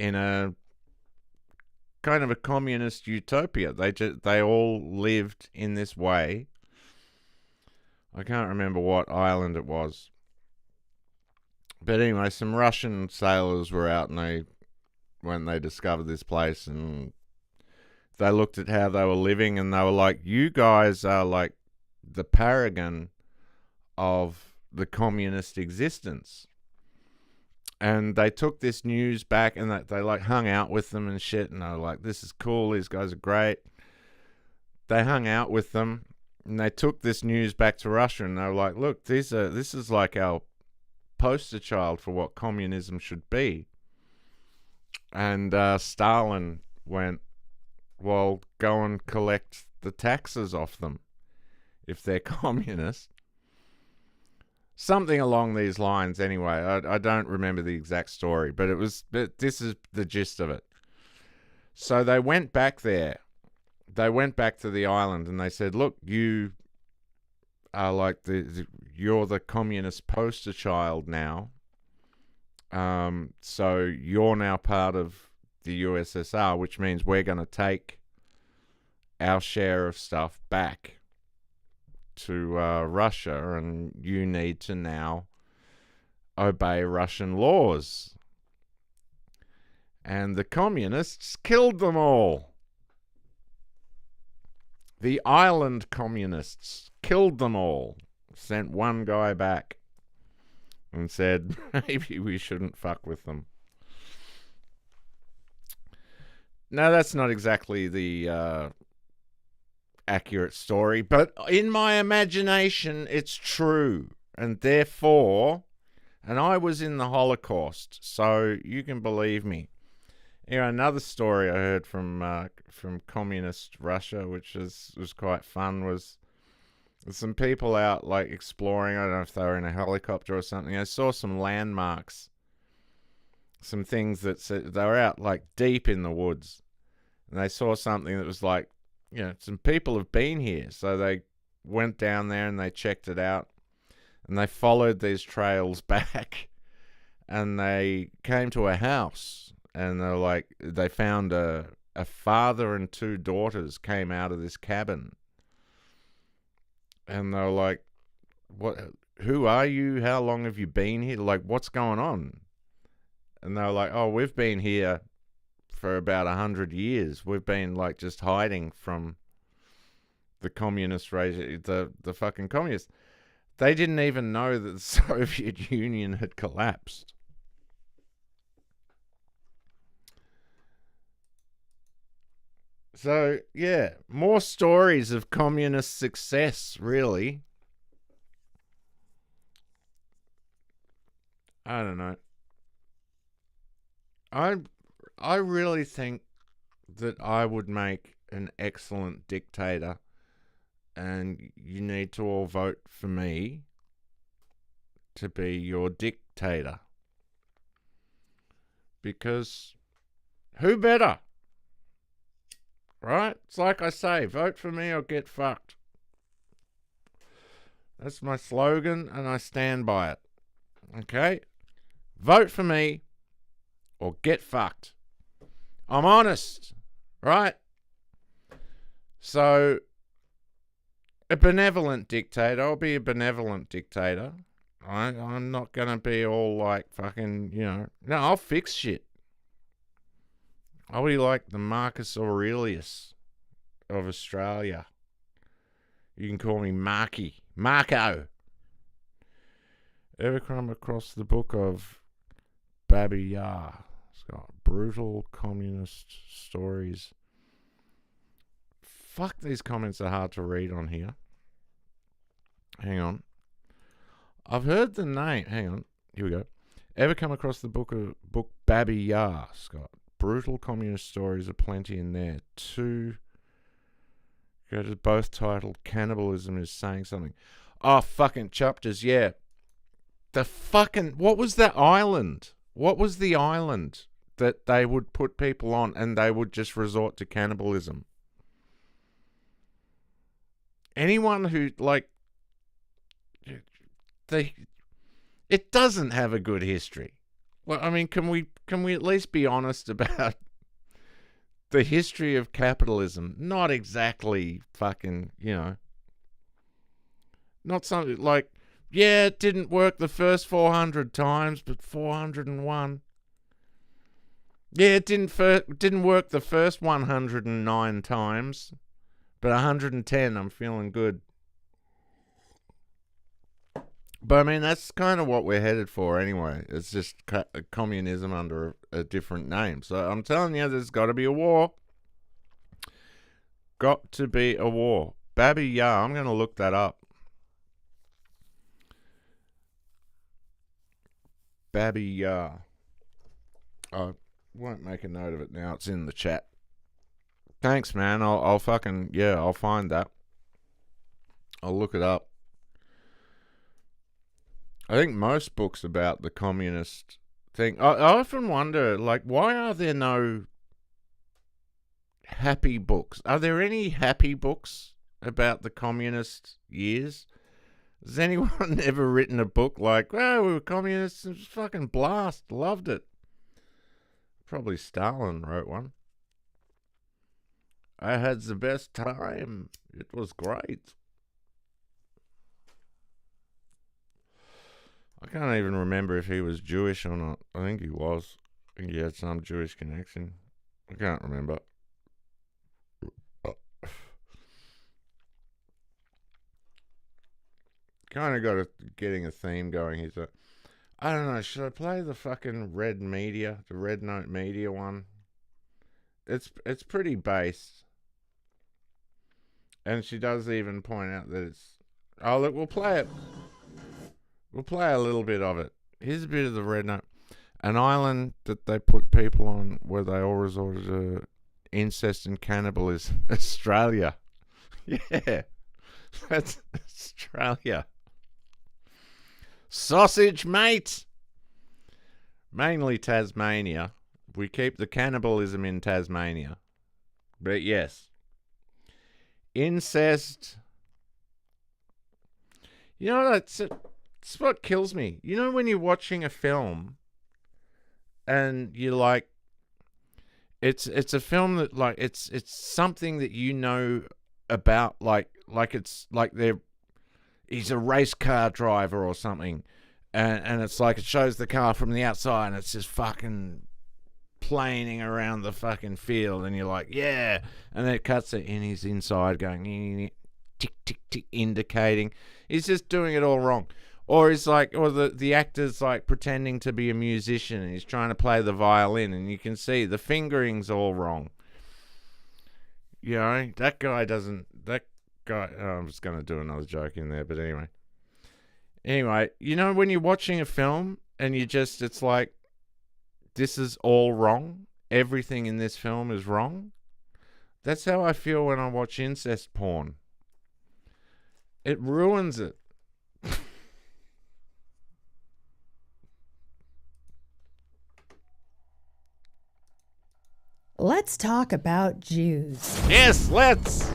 in a kind of a communist utopia. They all lived in this way. I can't remember what island it was. But anyway, some Russian sailors were out and when they discovered this place, and they looked at how they were living, and they were like, you guys are like the paragon of the communist existence. And they took this news back, and they like hung out with them and shit, and they were like, this is cool, these guys are great. They hung out with them, and they took this news back to Russia, and they were like, look, this is like our poster child for what communism should be. And Stalin went, well, go and collect the taxes off them if they're communist. Something along these lines, anyway. I don't remember the exact story, but this is the gist of it. So they went back there. They went back to the island, and they said, look, you are like you're the communist poster child now. So you're now part of the USSR, which means we're going to take our share of stuff back to Russia, and you need to now obey Russian laws. And the communists killed them all. The island communists killed them all. Sent one guy back and said, maybe we shouldn't fuck with them. No, that's not exactly the accurate story, but in my imagination, it's true. And therefore, and I was in the Holocaust, so you can believe me. Anyway, another story I heard from communist Russia, which was quite fun, was some people out like exploring. I don't know if they were in a helicopter or something. I saw some landmarks, some things that said they were out like deep in the woods, and they saw something that was like, you know, some people have been here. So they went down there and they checked it out, and they followed these trails back, and they came to a house, and they're like, they found a father and two daughters came out of this cabin. And they're like, "What? Who are you? How long have you been here? Like, what's going on?" And they're like, "Oh, we've been here for about 100 years. We've been like just hiding from the communist regime, the fucking communists." They didn't even know that the Soviet Union had collapsed. So, yeah, more stories of communist success, really. I don't know. I really think that I would make an excellent dictator, and you need to all vote for me to be your dictator. Because who better? Right? It's like I say, vote for me or get fucked. That's my slogan, and I stand by it. Okay? Vote for me or get fucked. I'm honest, right? So, a benevolent dictator, I'll be a benevolent dictator. I'm not going to be all like fucking, you know, no, I'll fix shit. I'll be like the Marcus Aurelius of Australia. You can call me Marco. Ever come across the book of Babi Yar? It's got brutal communist stories. Fuck, these comments are hard to read on here. Hang on. I've heard the name. Hang on. Here we go. Ever come across the book Babi Yar, Scott? Brutal communist stories are plenty in there. Go to both titled Cannibalism is Saying Something. Oh, fucking chapters, yeah. What was that island? What was the island that they would put people on and they would just resort to cannibalism? Anyone who, like, it doesn't have a good history. Well, I mean, can we at least be honest about the history of capitalism? Not exactly fucking, you know, not something like, yeah, it didn't work the first 400 times, but 401. Yeah, it didn't work the first 109 times, but 110, I'm feeling good. But I mean, that's kind of what we're headed for anyway. It's just communism under a different name. So I'm telling you, there's got to be a war. Got to be a war. Babi Yar, I'm going to look that up. Babi Yar. I won't make a note of it now. It's in the chat. Thanks, man. I'll fucking, yeah, I'll find that. I'll look it up. I think most books about the communist thing, I often wonder, like, why are there no happy books? Are there any happy books about the communist years? Has anyone ever written a book like, well, we were communists, it was fucking blast, loved it? Probably Stalin wrote one. I had the best time. It was great. I can't even remember if he was Jewish or not. I think he was. I think he had some Jewish connection. I can't remember. Kind of got getting a theme going here. So, I don't know. Should I play the fucking Red Media, the Red Note Media one? It's pretty base. And she does even point out that it's... Oh, look, we'll play it. We'll play a little bit of it. Here's a bit of the Red Note. An island that they put people on where they all resorted to incest and cannibalism. Australia. Yeah. That's Australia. Sausage, mate. Mainly Tasmania. We keep the cannibalism in Tasmania. But yes. Incest. You know, it's what kills me. You know when you're watching a film and you're like, it's a film that, like, it's something that you know about, like it's like he's a race car driver or something, and it's like it shows the car from the outside and it's just fucking planing around the fucking field, and you're like, yeah, and then it cuts it and he's inside going tick tick tick, indicating. He's just doing it all wrong. Or he's like, or the actor's like pretending to be a musician and he's trying to play the violin, and you can see the fingering's all wrong. You know, that guy, I'm just going to do another joke in there, but anyway. Anyway, you know when you're watching a film and it's like, this is all wrong? Everything in this film is wrong? That's how I feel when I watch incest porn. It ruins it. Let's talk about Jews. Yes, let's.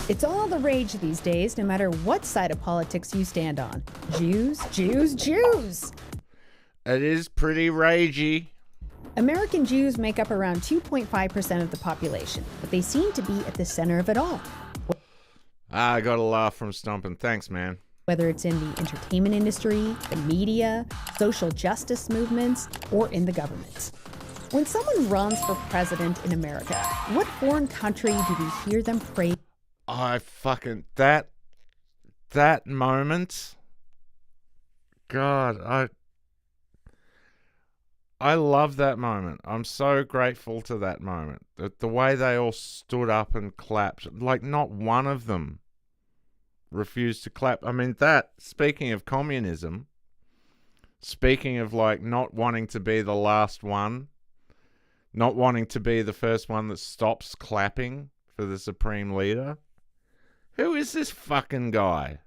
It's all the rage these days, no matter what side of politics you stand on. Jews, Jews, Jews! It is pretty ragey. American Jews make up around 2.5% of the population, but they seem to be at the center of it all. I got a laugh from Stompin'. Thanks, man. Whether it's in the entertainment industry, the media, social justice movements, or in the government. When someone runs for president in America, what foreign country do we hear them praise? I fucking... That moment... God, I love that moment. I'm so grateful to that moment. The way they all stood up and clapped. Like, not one of them refused to clap. I mean, speaking of communism, speaking of, like, not wanting to be the last one, not wanting to be the first one that stops clapping for the supreme leader. Who is this fucking guy?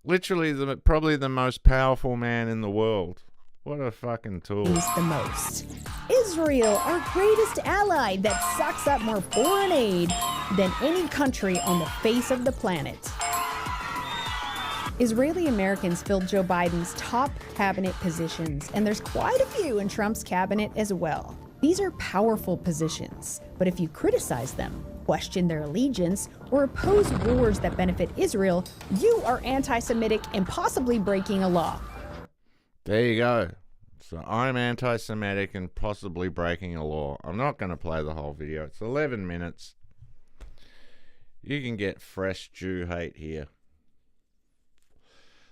Literally, probably the most powerful man in the world. What a fucking tool. The most. Israel, our greatest ally that sucks up more foreign aid than any country on the face of the planet. Israeli Americans filled Joe Biden's top cabinet positions, and there's quite a few in Trump's cabinet as well. These are powerful positions, but if you criticize them, question their allegiance, or oppose wars that benefit Israel, you are anti-Semitic and possibly breaking a law. There you go. So I'm anti-Semitic and possibly breaking a law. I'm not going to play the whole video. It's 11 minutes. You can get fresh Jew hate here.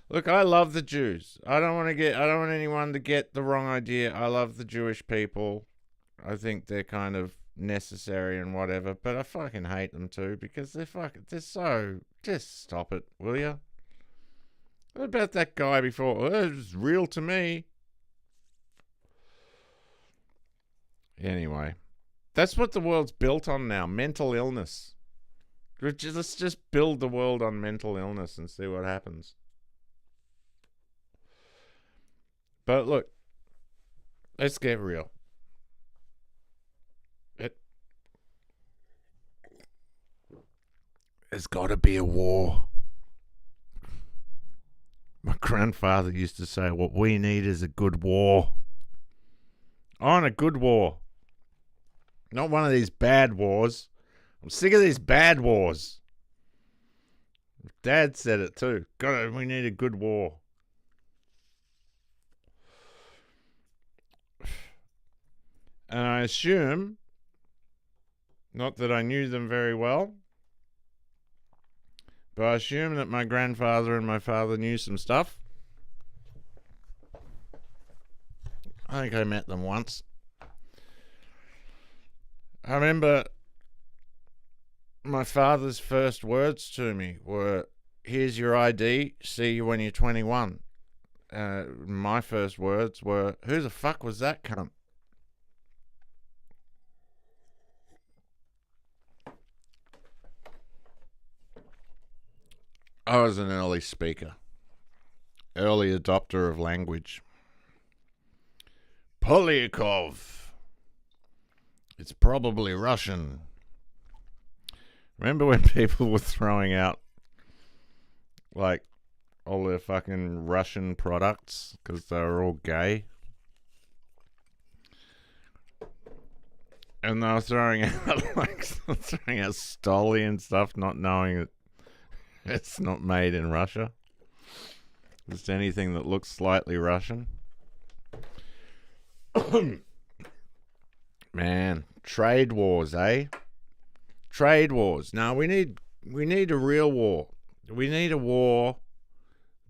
Look, I love the Jews. I don't want anyone to get the wrong idea. I love the Jewish people. I think they're kind of necessary and whatever, but I fucking hate them too because they're so... Just stop it, will you? What about that guy before? Oh, it's real to me. Anyway, that's what the world's built on now, mental illness. Let's just build the world on mental illness and see what happens. But look, let's get real. There's got to be a war. My grandfather used to say, what we need is a good war. I want a good war. Not one of these bad wars. I'm sick of these bad wars. Dad said it too. We need a good war. And I assume, not that I knew them very well, but I assume that my grandfather and my father knew some stuff. I think I met them once. I remember my father's first words to me were, here's your ID, see you when you're 21. My first words were, who the fuck was that cunt? I was an early speaker, early adopter of language. Polyakov. It's probably Russian. Remember when people were throwing out, like, all their fucking Russian products because they were all gay? And they were throwing out, like, throwing out Stoli and stuff, not knowing that it's not made in Russia. Just anything that looks slightly Russian. Man, trade wars, eh? Trade wars. Now we need a real war. We need a war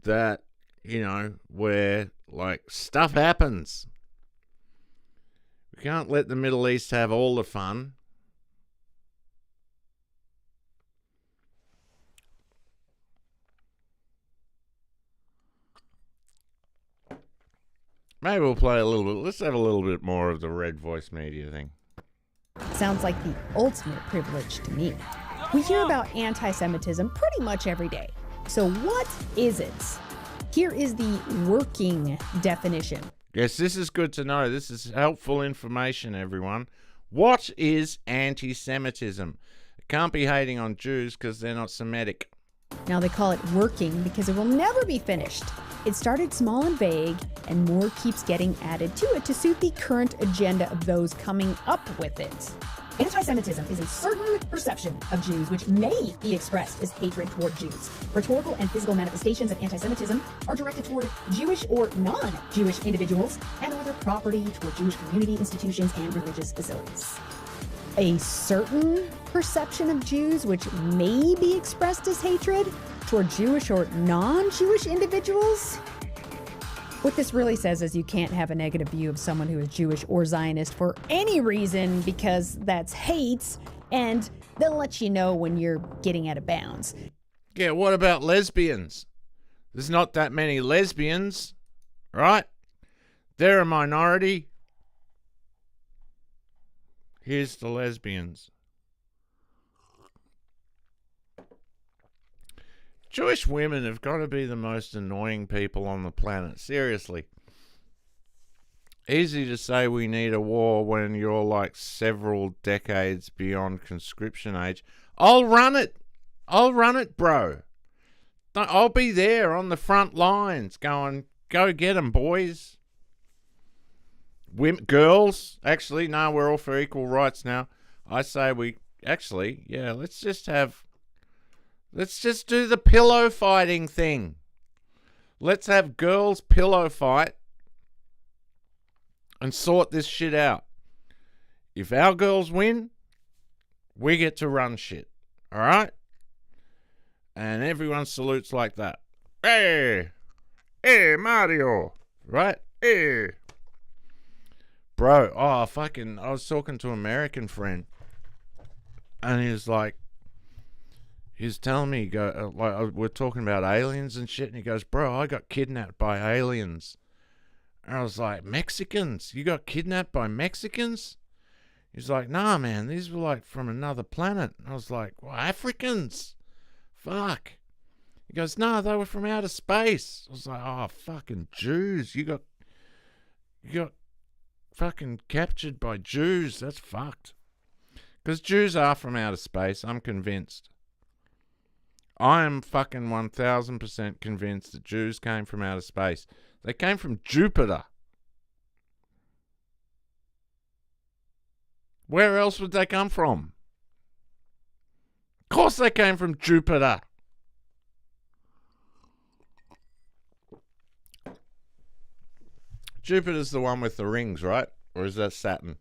that, you know, where like stuff happens. We can't let the Middle East have all the fun. Maybe we'll play a little bit. Let's have a little bit more of the Red Voice Media thing. Sounds like the ultimate privilege to me. We hear about anti-Semitism pretty much every day. So what is it? Here is the working definition. Yes, this is good to know. This is helpful information, everyone. What is anti-Semitism? It can't be hating on Jews because they're not Semitic. Now they call it working because it will never be finished. It started small and vague, and more keeps getting added to it to suit the current agenda of those coming up with it. Anti-Semitism is a certain perception of Jews which may be expressed as hatred toward Jews. Rhetorical and physical manifestations of anti-Semitism are directed toward Jewish or non-Jewish individuals and or their property, toward Jewish community, institutions, and religious facilities. A certain perception of Jews which may be expressed as hatred toward Jewish or non-Jewish individuals? What this really says is you can't have a negative view of someone who is Jewish or Zionist for any reason because that's hate, and they'll let you know when you're getting out of bounds. Yeah, what about lesbians? There's not that many lesbians, right? They're a minority. Here's the lesbians. Jewish women have got to be the most annoying people on the planet. Seriously. Easy to say we need a war when you're like several decades beyond conscription age. I'll run it. I'll run it, bro. I'll be there on the front lines going, go get 'em, boys. Girls, actually, no, we're all for equal rights now. I say let's just do the pillow fighting thing. Let's have girls pillow fight and sort this shit out. If our girls win, we get to run shit. All right? And everyone salutes like that. Hey, Mario. Right? Hey. Bro, I was talking to an American friend, and he was telling me, we're talking about aliens and shit, and he goes, bro, I got kidnapped by aliens. And I was like, Mexicans? You got kidnapped by Mexicans? He's like, nah, man, these were like from another planet. And I was like, well, Africans? Fuck. He goes, no, they were from outer space. I was like, oh, fucking Jews. You got fucking captured by Jews. That's fucked. Because Jews are from outer space. I'm convinced. I am fucking 1000% convinced that Jews came from outer space. They came from Jupiter. Where else would they come from? Of course they came from Jupiter. Jupiter's the one with the rings, right? Or is that Saturn?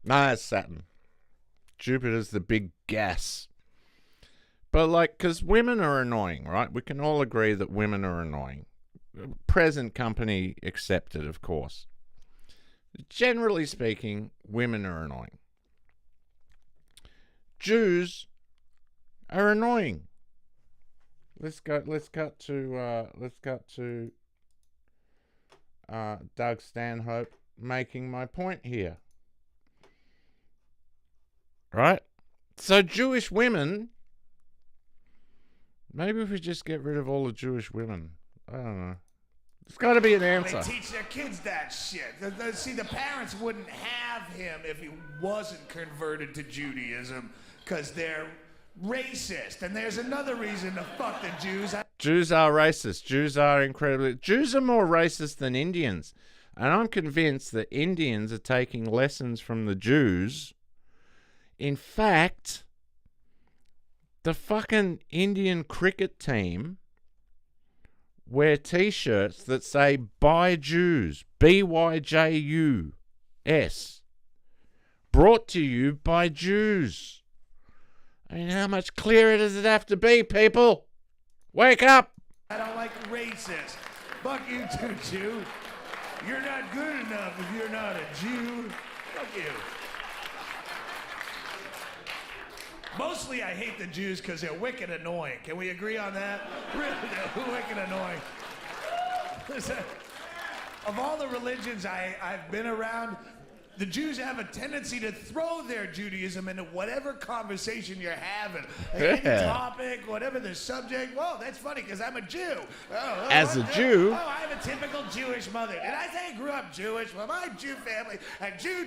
No, it's Saturn. Jupiter's the big gas. But because women are annoying, right? We can all agree that women are annoying. Present company accepted, of course. Generally speaking, women are annoying. Jews are annoying. Let's cut to Doug Stanhope making my point here. Right? So Jewish women, maybe if we just get rid of all the Jewish women. I don't know. There's got to be an answer. They teach their kids that shit. See, the parents wouldn't have him if he wasn't converted to Judaism because they're racist. And there's another reason to fuck the Jews. Jews are racist. Jews are more racist than Indians. And I'm convinced that Indians are taking lessons from the Jews. In fact, the fucking Indian cricket team wear T-shirts that say "By Jews," BYJUS, brought to you by Jews. I mean, how much clearer does it have to be, people? Wake up! I don't like racists. Fuck you too, Jew. You're not good enough if you're not a Jew. Fuck you. Mostly I hate the Jews because they're wicked annoying. Can we agree on that? Really, they're wicked annoying. Listen, of all the religions I've been around, the Jews have a tendency to throw their Judaism into whatever conversation you're having. Any topic, whatever the subject. Whoa, that's funny because I'm a Jew. As a Jew? Oh, I have a typical Jewish mother. Did I say I grew up Jewish? Well, my Jew family, a Jew.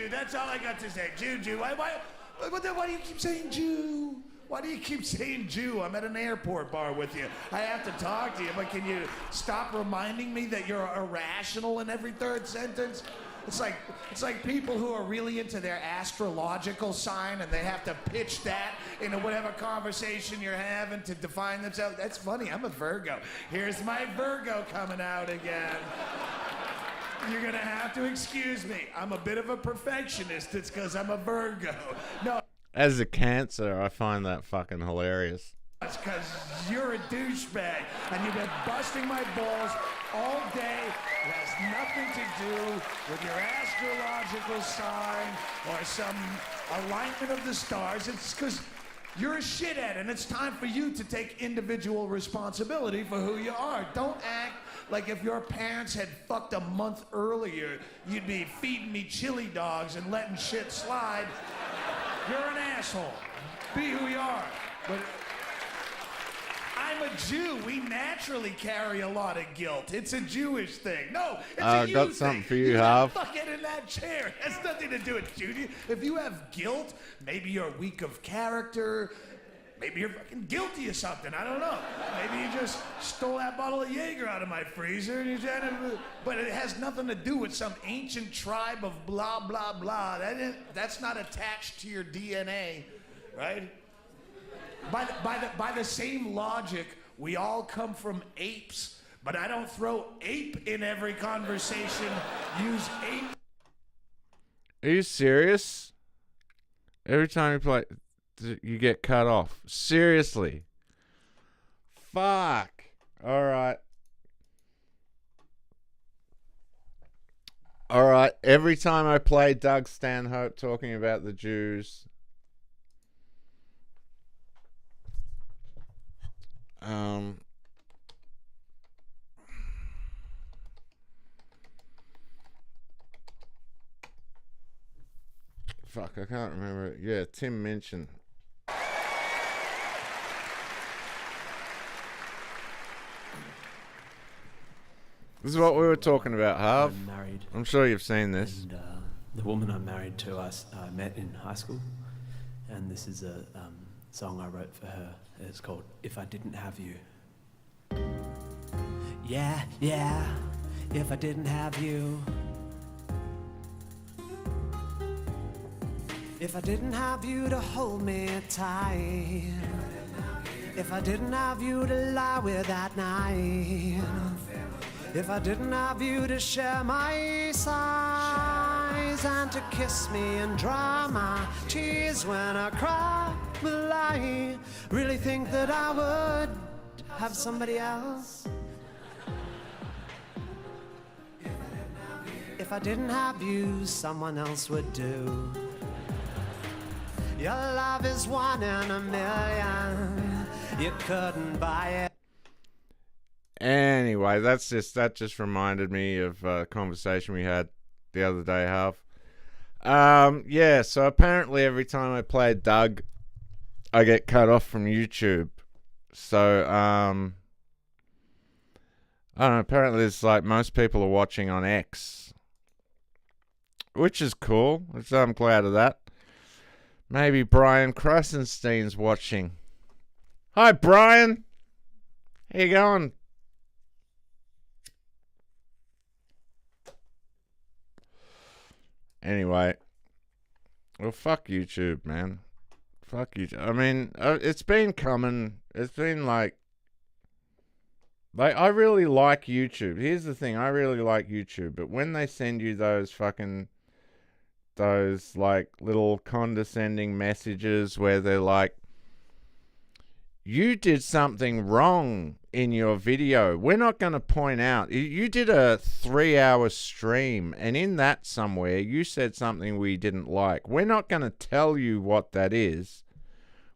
That's all I got to say. Jew. Why do you keep saying Jew? Why do you keep saying Jew? I'm at an airport bar with you. I have to talk to you, but can you stop reminding me that you're irrational in every third sentence? It's like people who are really into their astrological sign and they have to pitch that into whatever conversation you're having to define themselves. That's funny. I'm a Virgo. Here's my Virgo coming out again. You're gonna have to excuse me. I'm a bit of a perfectionist. It's because I'm a Virgo. No. As a Cancer, I find that fucking hilarious. That's because you're a douchebag and you've been busting my balls all day. It has nothing to do with your astrological sign or some alignment of the stars. It's because you're a shithead and it's time for you to take individual responsibility for who you are. Don't act like if your parents had fucked a month earlier, you'd be feeding me chili dogs and letting shit slide. You're an asshole. Be who you are. But I I'm a Jew. We naturally carry a lot of guilt. It's a Jewish thing. No, it's I've a got you something thing. for you, Harv. Fucking in that chair. It has nothing to do with Judy. If you have guilt, maybe you're weak of character. Maybe you're fucking guilty of something. I don't know. Maybe you just stole that bottle of Jaeger out of my freezer. And but it has nothing to do with some ancient tribe of blah, blah, blah. That's not attached to your DNA, right? By the same logic, we all come from apes, but I don't throw ape in every conversation. Use ape. Are you serious? Every time you play, you get cut off. Seriously. Fuck. Alright. Alright. Every time I play Doug Stanhope talking about the Jews. Fuck, I can't remember it. Yeah, Tim Minchin. This is what we were talking about, Harv. I'm married. I'm sure you've seen this. And, the woman I'm married to, I met in high school, and this is a song I wrote for her. It's called "If I Didn't Have You." Yeah, yeah, if I didn't have you. If I didn't have you to hold me tight. If I didn't have you to lie with at night. If I didn't have you to share my sighs and to kiss me and dry my tears when I cry, will I really think that I would have somebody else? If I didn't have you, someone else would do. Your love is 1 in a million. You couldn't buy it. Anyway, that just reminded me of a conversation we had the other day, Harv. Yeah, so apparently every time I play Doug, I get cut off from YouTube. So, I don't know, apparently it's like most people are watching on X, which is cool. So I'm glad of that. Maybe Brian Krasenstein's watching. Hi, Brian. How you going? Anyway, well, fuck YouTube, man. Fuck YouTube. I mean, it's been coming. It's been like I really like YouTube. Here's the thing, I really like YouTube, but when they send you those like little condescending messages where they're like, you did something wrong in your video. We're not going to point out. You did a 3-hour stream, and in that somewhere, you said something we didn't like. We're not going to tell you what that is.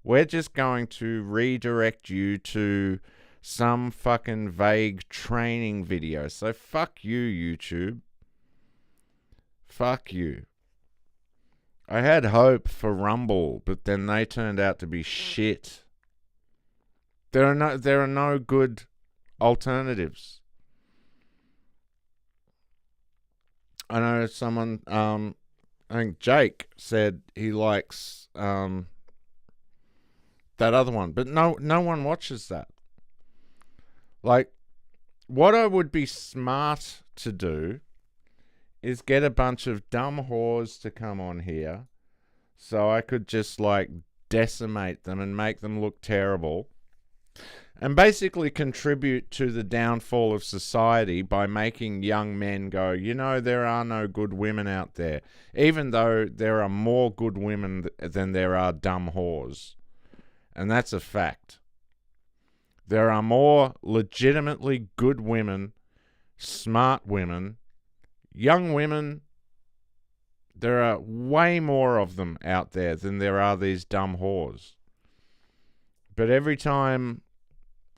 We're just going to redirect you to some fucking vague training video. So fuck you, YouTube. Fuck you. I had hope for Rumble, but then they turned out to be shit. There are no good alternatives. I know someone, I think Jake said he likes that other one, but no one watches that. Like, what I would be smart to do is get a bunch of dumb whores to come on here so I could just like decimate them and make them look terrible and basically contribute to the downfall of society by making young men go, you know, there are no good women out there, even though there are more good women than there are dumb whores. And that's a fact. There are more legitimately good women, smart women, young women. There are way more of them out there than there are these dumb whores. But every time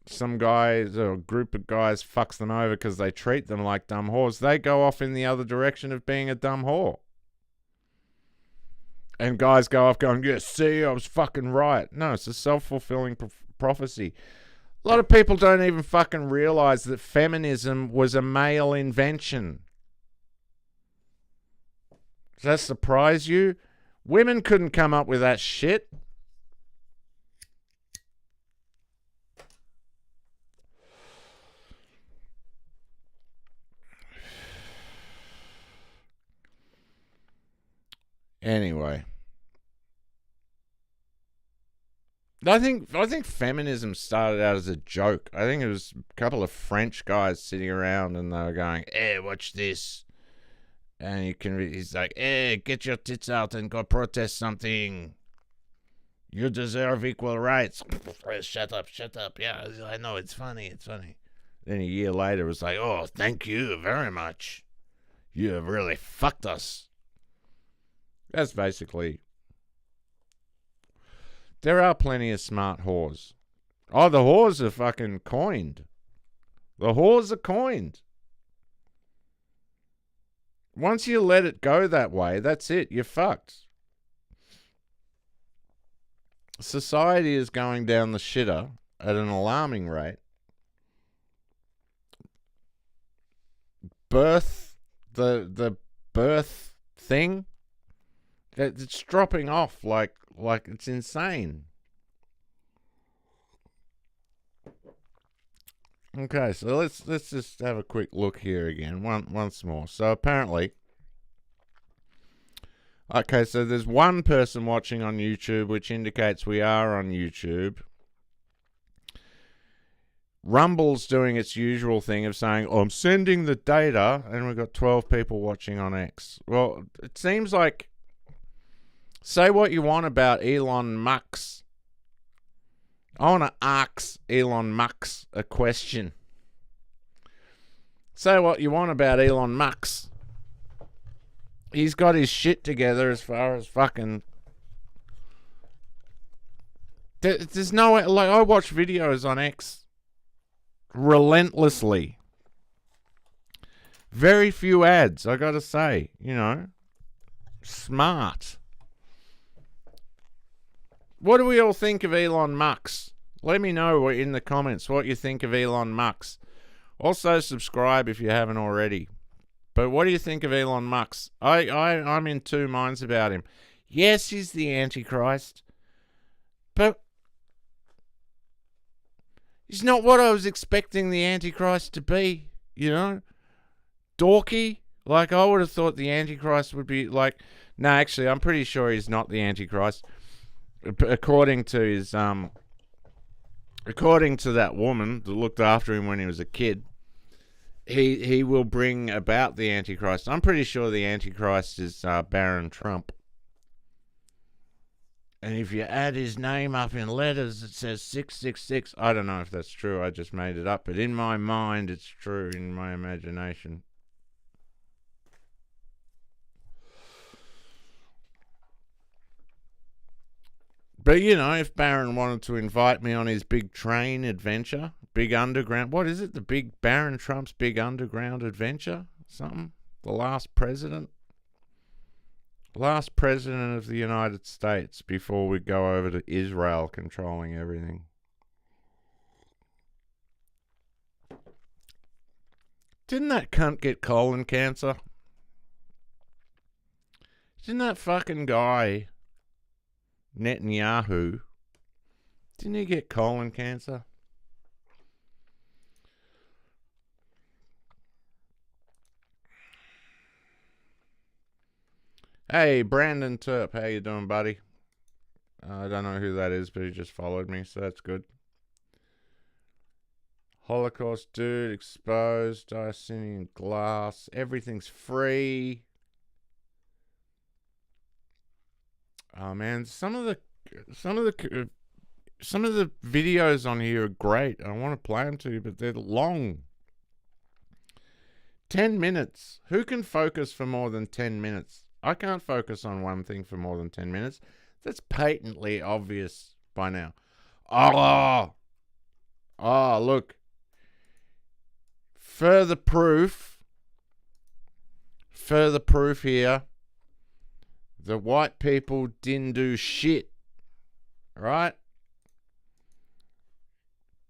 some guys or a group of guys fucks them over because they treat them like dumb whores, they go off in the other direction of being a dumb whore. And guys go off going, yeah, see, I was fucking right. No, it's a self-fulfilling prophecy. A lot of people don't even fucking realize that feminism was a male invention. Does that surprise you? Women couldn't come up with that shit. Anyway. I think feminism started out as a joke. I think it was a couple of French guys sitting around and they were going, "Hey, watch this." And he's like, "Hey, get your tits out and go protest something. You deserve equal rights." Shut up. Yeah, I know, it's funny. Then a year later, it was like, "Oh, thank you very much. You have really fucked us." That's basically... There are plenty of smart whores. Oh, the whores are fucking coined. The whores are coined. Once you let it go that way, that's it. You're fucked. Society is going down the shitter at an alarming rate. The birth thing, it's dropping off like it's insane. Okay, so let's just have a quick look here again once more. So apparently, okay, so there's one person watching on YouTube, which indicates we are on YouTube. Rumble's doing its usual thing of saying, "Oh, I'm sending the data," and we've got 12 people watching on X. Well, it seems like, say what you want about Elon Musk. I want to ask Elon Musk a question. Say what you want about Elon Musk. He's got his shit together as far as fucking... There's no way... Like, I watch videos on X relentlessly. Very few ads, I gotta say. You know. Smart. What do we all think of Elon Musk? Let me know in the comments what you think of Elon Musk. Also subscribe if you haven't already. But what do you think of Elon Musk? I'm in two minds about him. Yes, he's the Antichrist. But he's not what I was expecting the Antichrist to be, you know? Dorky. Like, I would have thought the Antichrist would be like... No, actually, I'm pretty sure he's not the Antichrist. According to his, according to that woman that looked after him when he was a kid, he will bring about the Antichrist. I'm pretty sure the Antichrist is Baron Trump. And if you add his name up in letters, it says 666. I don't know if that's true. I just made it up. But in my mind, it's true. In my imagination. But, you know, if Baron wanted to invite me on his big train adventure, big underground... What is it? The big... Baron Trump's big underground adventure? Something? The last president? Last president of the United States before we go over to Israel controlling everything. Didn't that cunt get colon cancer? Didn't that fucking guy... Netanyahu, didn't he get colon cancer? Hey, Brandon Turp, how you doing, buddy? I don't know who that is, but he just followed me, so that's good. Holocaust dude, exposed, Dicenian glass, everything's free. Oh man, some of the videos on here are great. I want to play them to you, but they're long. 10 minutes. Who can focus for more than 10 minutes? I can't focus on one thing for more than 10 minutes. That's patently obvious by now. Oh, look. Further proof here. The white people didn't do shit, right?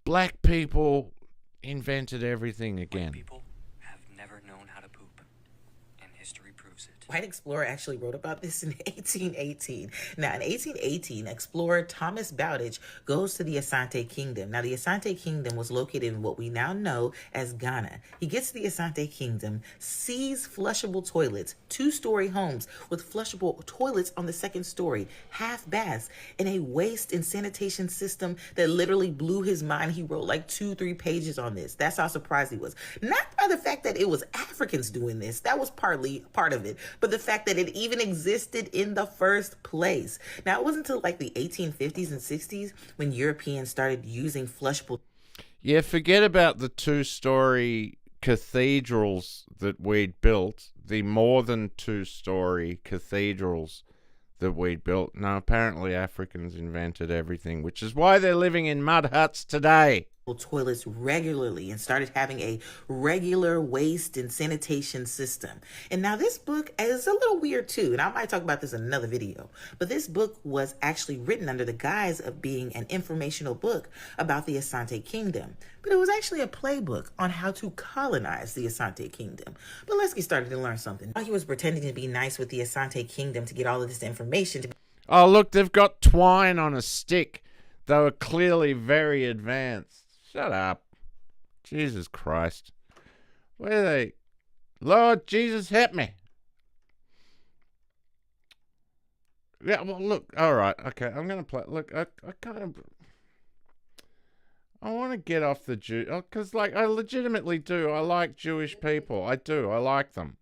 black people invented everything again. People have never known how to poop, and history proves it. White explorer actually wrote about this in 1818. Now, in 1818, explorer Thomas Bowditch goes to the Asante Kingdom. Now, the Asante Kingdom was located in what we now know as Ghana. He gets to the Asante Kingdom, sees flushable toilets, 2-story homes with flushable toilets on the 2nd story, half baths, and a waste and sanitation system that literally blew his mind. He wrote like 2-3 pages on this. That's how surprised he was. Not by the fact that it was Africans doing this. That was partly part of it. But the fact that it even existed in the first place. Now, it wasn't until like the 1850s and 60s when Europeans started using flushable. Yeah, forget about the 2-story cathedrals that we'd built, the more than 2-story cathedrals that we'd built. No, apparently Africans invented everything, which is why they're living in mud huts today. Toilets regularly and started having a regular waste and sanitation system. And now this book is a little weird too, and I might talk about this in another video, but this book was actually written under the guise of being an informational book about the Asante Kingdom, but it was actually a playbook on how to colonize the Asante Kingdom. But let's get started and learn something. While he was pretending to be nice with the Asante Kingdom to get all of this information. Oh, look, they've got twine on a stick. They were clearly very advanced. Shut up. Jesus Christ. Where are they? Lord Jesus, help me. Yeah, well, look. All right. Okay, I'm going to play. Look, I want to get off the Jew. Because, like, I legitimately do. I like Jewish people. I do. I like them.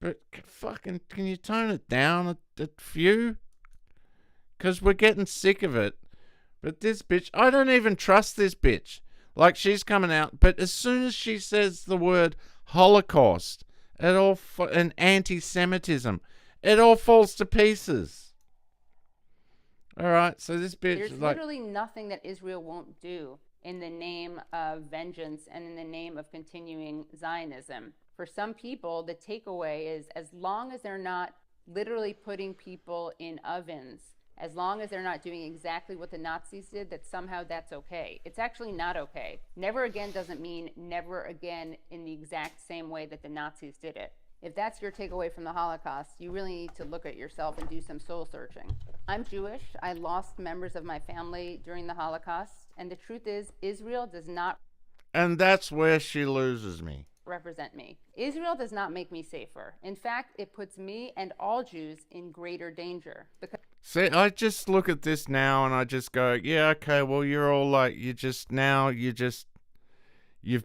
But fucking, can you tone it down a few? Because we're getting sick of it. But this bitch, I don't even trust this bitch. Like, she's coming out, but as soon as she says the word Holocaust, and anti-Semitism, it all falls to pieces. All right, so this bitch There's is like... literally nothing that Israel won't do in the name of vengeance and in the name of continuing Zionism. For some people, the takeaway is as long as they're not literally putting people in ovens, as long as they're not doing exactly what the Nazis did, that somehow that's okay. It's actually not okay. Never again doesn't mean never again in the exact same way that the Nazis did it. If that's your takeaway from the Holocaust, you really need to look at yourself and do some soul searching. I'm Jewish. I lost members of my family during the Holocaust. And the truth is, Israel does not... And that's where she loses me. ...represent me. Israel does not make me safer. In fact, it puts me and all Jews in greater danger. Because See, I just look at this now and I just go, yeah, okay, well, you're all like, you've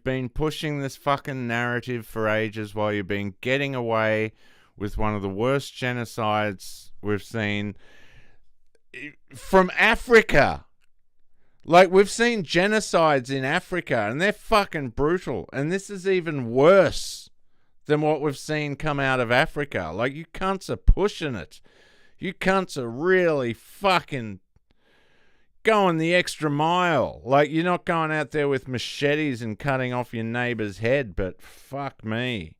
been pushing this fucking narrative for ages while you've been getting away with one of the worst genocides we've seen from Africa. Like, we've seen genocides in Africa and they're fucking brutal. And this is even worse than what we've seen come out of Africa. Like, you cunts are pushing it. You cunts are really fucking going the extra mile. Like, you're not going out there with machetes and cutting off your neighbor's head, but fuck me.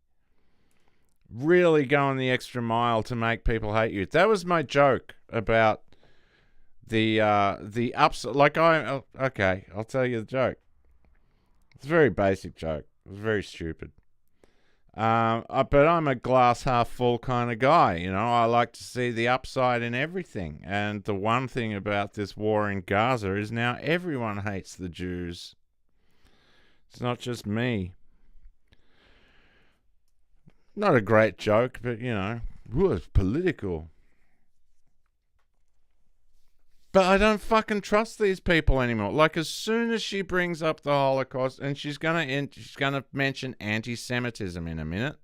Really going the extra mile to make people hate you. That was my joke about the ups. Like, okay, I'll tell you the joke. It's a very basic joke. It was very stupid. But I'm a glass half full kind of guy, you know. I like to see the upside in everything. And the one thing about this war in Gaza is now everyone hates the Jews. It's not just me. Not a great joke, but, you know, it's political. But I don't fucking trust these people anymore. Like, as soon as she brings up the Holocaust, and she's gonna mention anti-Semitism in a minute,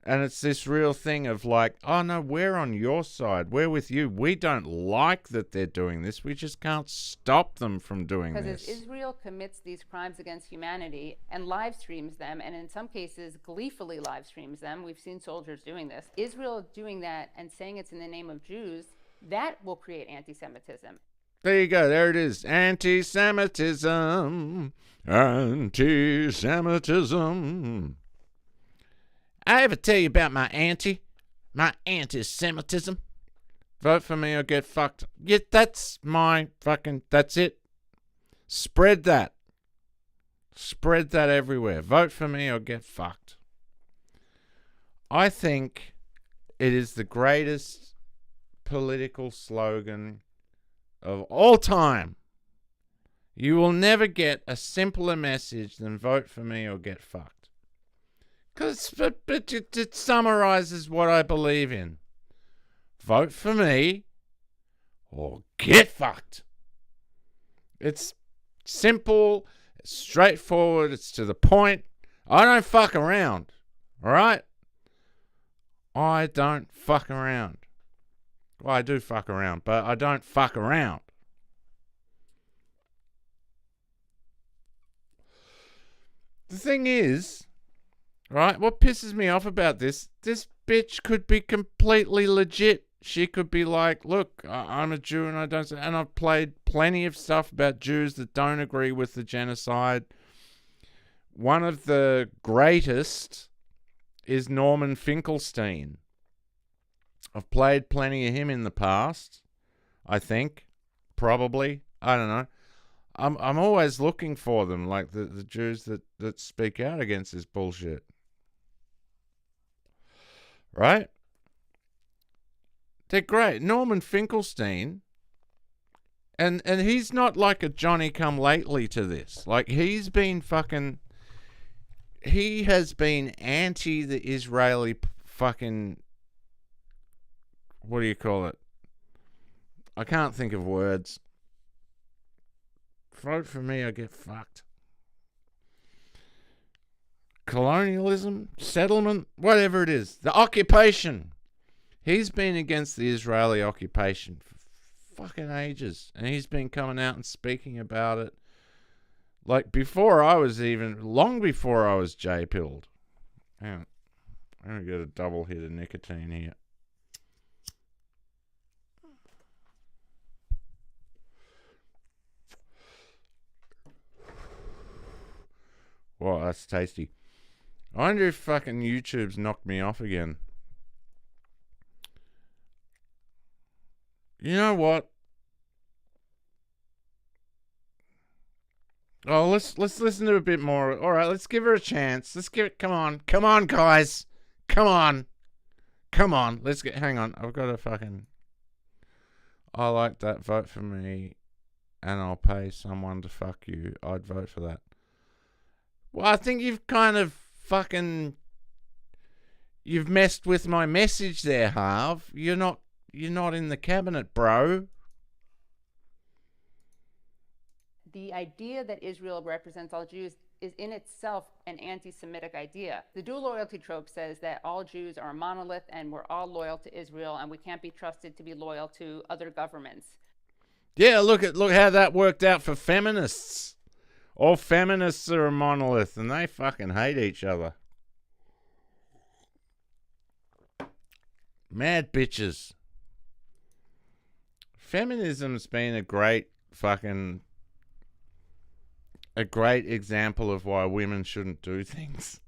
and it's this real thing of like, oh no, we're on your side, we're with you. We don't like that they're doing this. We just can't stop them from doing this. Because as Israel commits these crimes against humanity and live streams them, and in some cases gleefully live streams them, we've seen soldiers doing this. Israel doing that and saying it's in the name of Jews, that will create anti-Semitism. There you go. There it is. Anti-Semitism. Anti-Semitism. I ever tell you about my anti-Semitism? Vote for me or get fucked. Yeah, that's it. Spread that. Spread that everywhere. Vote for me or get fucked. I think it is the greatest political slogan of all time. You will never get a simpler message than vote for me or get fucked. Because it summarizes what I believe in. Vote for me or get fucked. It's simple, it's straightforward, it's to the point. I don't fuck around, all right? I don't fuck around. Well, I do fuck around, but I don't fuck around. The thing is, right, what pisses me off about this bitch could be completely legit. She could be like, look, I'm a Jew and I don't, and I've played plenty of stuff about Jews that don't agree with the genocide. One of the greatest is Norman Finkelstein. I've played plenty of him in the past, I think, probably. I don't know. I'm always looking for them, like the Jews that speak out against this bullshit. Right? They're great. Norman Finkelstein, and he's not like a Johnny-come-lately to this. Like, he has been anti the Israeli fucking, what do you call it? I can't think of words. Vote for me or get fucked. Colonialism, settlement, whatever it is. The occupation. He's been against the Israeli occupation for fucking ages. And he's been coming out and speaking about it. Like long before I was J-pilled. Hang on. I'm going to get a double hit of nicotine here. Wow, that's tasty. I wonder if fucking YouTube's knocked me off again. You know what? Oh, let's listen to a bit more. All right, let's give her a chance. Come on, guys, come on. Hang on. I've got a fucking. I like that. Vote for me, and I'll pay someone to fuck you. I'd vote for that. Well, I think you've kind of you've messed with my message there, Harv. You're not in the cabinet, bro. The idea that Israel represents all Jews is in itself an anti-Semitic idea. The dual loyalty trope says that all Jews are a monolith and we're all loyal to Israel and we can't be trusted to be loyal to other governments. Yeah, look how that worked out for feminists. All feminists are a monolith and they fucking hate each other. Mad bitches. Feminism's been a great example of why women shouldn't do things.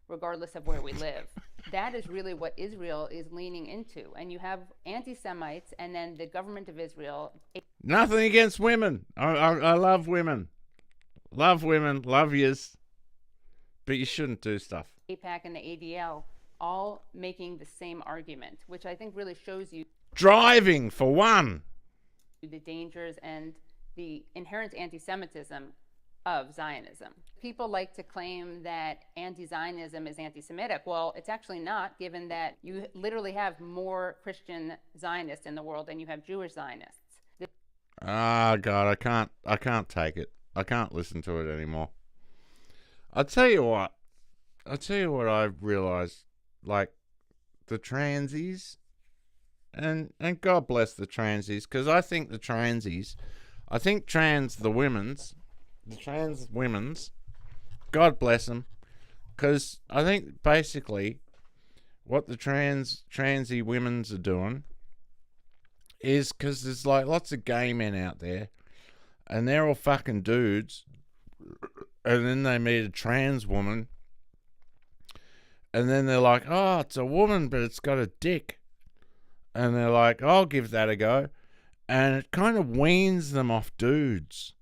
Regardless of where we live. That is really what Israel is leaning into. And you have anti-Semites and then the government of Israel. Nothing against women. I love women. Love women. Love yous. But you shouldn't do stuff. AIPAC and the ADL all making the same argument, which I think really shows you. Driving, for one. The dangers and the inherent anti-Semitism of Zionism. People like to claim that anti-Zionism is anti-Semitic. Well, it's actually not, given that you literally have more Christian Zionists in the world than you have Jewish Zionists. Ah, God, I can't take it. I can't listen to it anymore. I'll tell you what I've realized, like, the transies, and God bless the transies, because I think the trans women's, God bless them, because I think basically what the transy women's are doing is, because there's like lots of gay men out there, and they're all fucking dudes, and then they meet a trans woman, and then they're like, oh, it's a woman, but it's got a dick. And they're like, I'll give that a go. And it kind of weans them off dudes.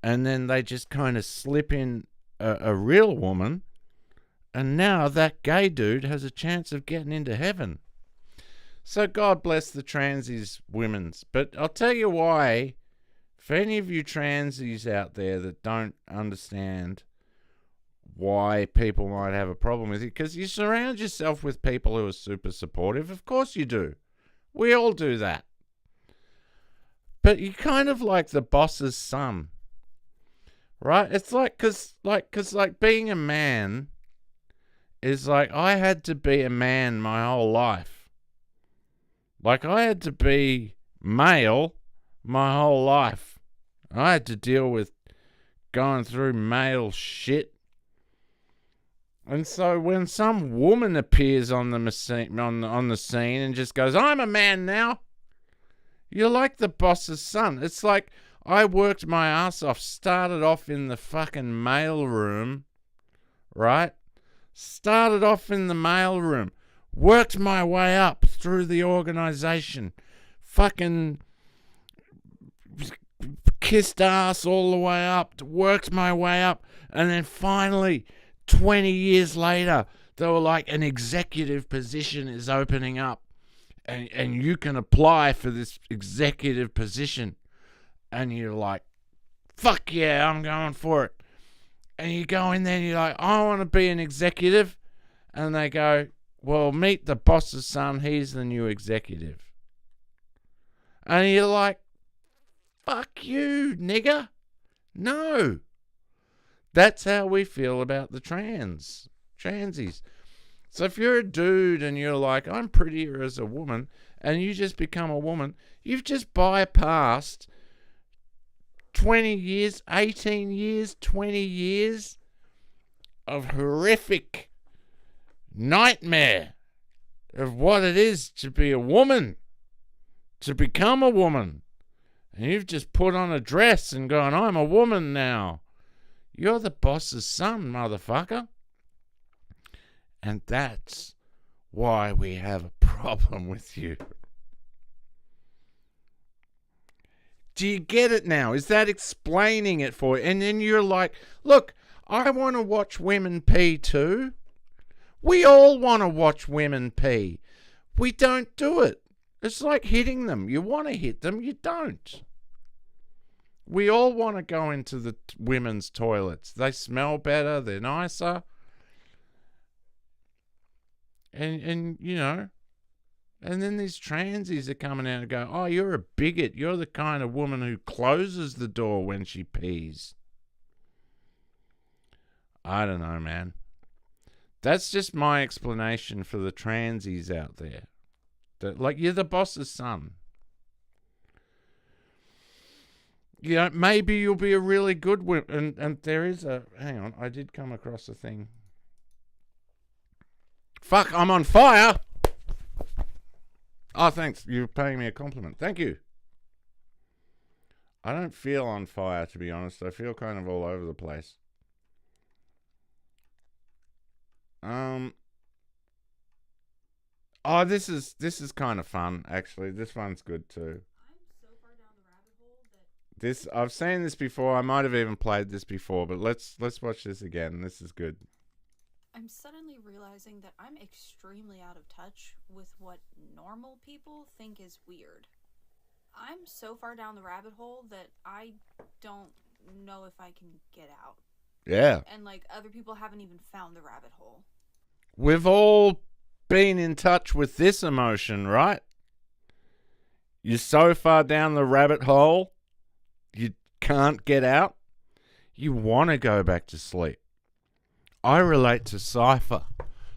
and then they just kind of slip in a real woman, and now that gay dude has a chance of getting into heaven. So God bless the transies women's. But I'll tell you why, for any of you transies out there that don't understand why people might have a problem with it, because you surround yourself with people who are super supportive. Of course you do. We all do that. But you're kind of like the boss's son, right? It's like, cause being a man is like, I had to be a man my whole life. Like, I had to be male my whole life. I had to deal with going through male shit. And so when some woman appears on the scene and just goes, I'm a man now, you're like the boss's son. It's like I worked my ass off, started off in the fucking mail room, right? Started off in the mail room, worked my way up through the organization, fucking kissed ass all the way up, worked my way up, and then finally, 20 years later, they were like, an executive position is opening up, and you can apply for this executive position. And you're like, fuck yeah, I'm going for it. And you go in there and you're like, I want to be an executive. And they go, well, meet the boss's son, he's the new executive. And you're like, fuck you, nigger. No. That's how we feel about the transies. So if you're a dude and you're like, I'm prettier as a woman, and you just become a woman, you've just bypassed 20 years, 18 years, 20 years of horrific nightmare of what it is to be a woman, to become a woman. And you've just put on a dress and gone, I'm a woman now. You're the boss's son, motherfucker. And that's why we have a problem with you. Do you get it now? Is that explaining it for you? And then you're like, look, I want to watch women pee too. We all want to watch women pee. We don't do it. It's like hitting them. You want to hit them, you don't. We all want to go into the women's toilets. They smell better, they're nicer. And you know, and then these transies are coming out and go, oh, you're a bigot. You're the kind of woman who closes the door when she pees. I don't know, man. That's just my explanation for the transies out there. That, like, you're the boss's son. You know, maybe you'll be a really good woman. And there is a... Hang on, I did come across a thing. Fuck, I'm on fire! Oh, thanks. You're paying me a compliment. Thank you. I don't feel on fire, to be honest. I feel kind of all over the place. Oh, this is kind of fun, actually. This one's good too. This, I've seen this before. I might have even played this before, but let's watch this again. This is good. I'm suddenly realizing that I'm extremely out of touch with what normal people think is weird. I'm so far down the rabbit hole that I don't know if I can get out. Yeah. And like other people haven't even found the rabbit hole. We've all been in touch with this emotion, right? You're so far down the rabbit hole, you can't get out. You want to go back to sleep. I relate to Cypher.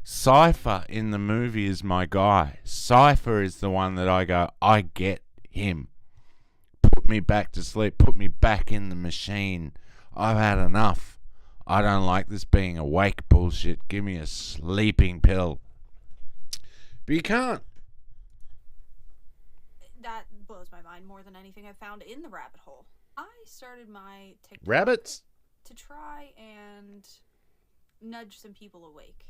Cypher in the movie is my guy. Cypher is the one that I go, I get him. Put me back to sleep. Put me back in the machine. I've had enough. I don't like this being awake bullshit. Give me a sleeping pill. But you can't. That blows my mind more than anything I've found in the rabbit hole. I started my TikTok Rabbits? to try and nudge some people awake.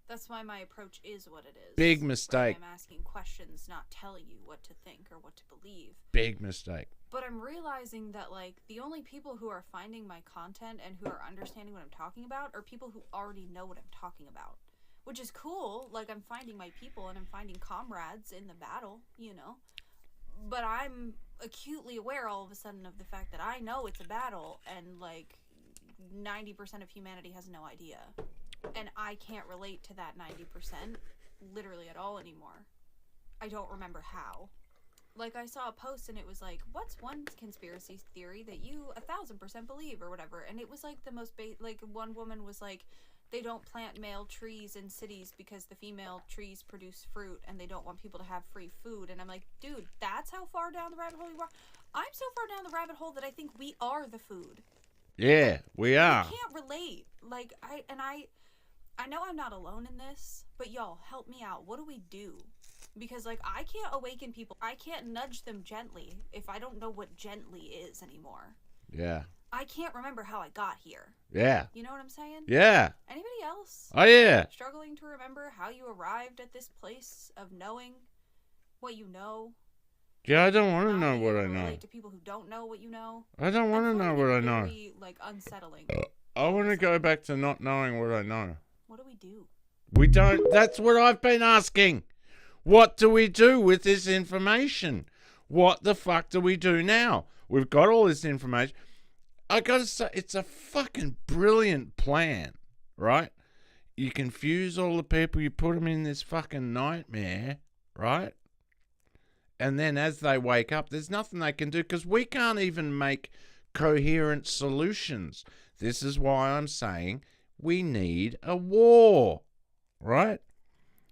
That's why my approach is what it is. Big mistake. I'm asking questions, not telling you what to think or what to believe. Big mistake. But I'm realizing that, like, the only people who are finding my content and who are understanding what I'm talking about are people who already know what I'm talking about. Which is cool. Like, I'm finding my people and I'm finding comrades in the battle, you know. But I'm acutely aware all of a sudden of the fact that I know it's a battle and, like, 90% of humanity has no idea. And I can't relate to that 90% literally at all anymore. I don't remember how. Like, I saw a post and it was like, what's one conspiracy theory that you 1,000% believe or whatever? And it was like the most, like, one woman was like, they don't plant male trees in cities because the female trees produce fruit and they don't want people to have free food. And I'm like, dude, that's how far down the rabbit hole you are? I'm so far down the rabbit hole that I think we are the food. Yeah, we are. I can't relate. Like, I know I'm not alone in this, but y'all, help me out. What do we do? Because, like, I can't awaken people. I can't nudge them gently if I don't know what gently is anymore. Yeah. I can't remember how I got here. Yeah. You know what I'm saying? Yeah. Anybody else? Oh, yeah. Struggling to remember how you arrived at this place of knowing what you know? Yeah, I don't want to know what I know. Relate to people who don't know what you know? I don't want to know what I know. Very, like, unsettling. I want to go back to not knowing what I know. What do we do? We don't. That's what I've been asking. What do we do with this information? What the fuck do we do now? We've got all this information. I gotta say, it's a fucking brilliant plan, right? You confuse all the people, you put them in this fucking nightmare, right? And then as they wake up, there's nothing they can do because we can't even make coherent solutions. This is why I'm saying we need a war, right?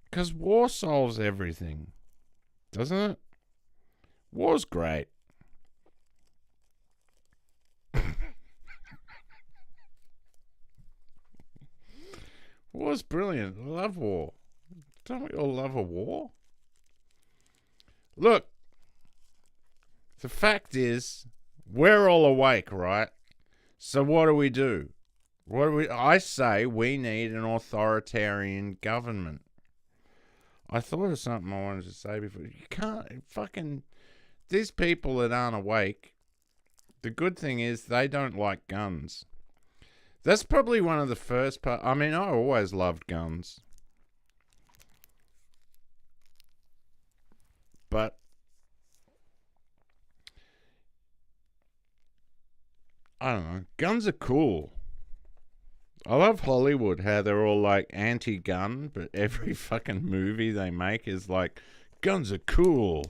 Because war solves everything, doesn't it? War's great. War's brilliant. I love war. Don't we all love a war? Look, the fact is, we're all awake, right? So what do we do? I say we need an authoritarian government. I thought of something I wanted to say before. You can't fucking... These people that aren't awake, the good thing is they don't like guns. That's probably one of the first part. I mean, I always loved guns. But I don't know. Guns are cool. I love Hollywood, how they're all like anti-gun, but every fucking movie they make is like, guns are cool.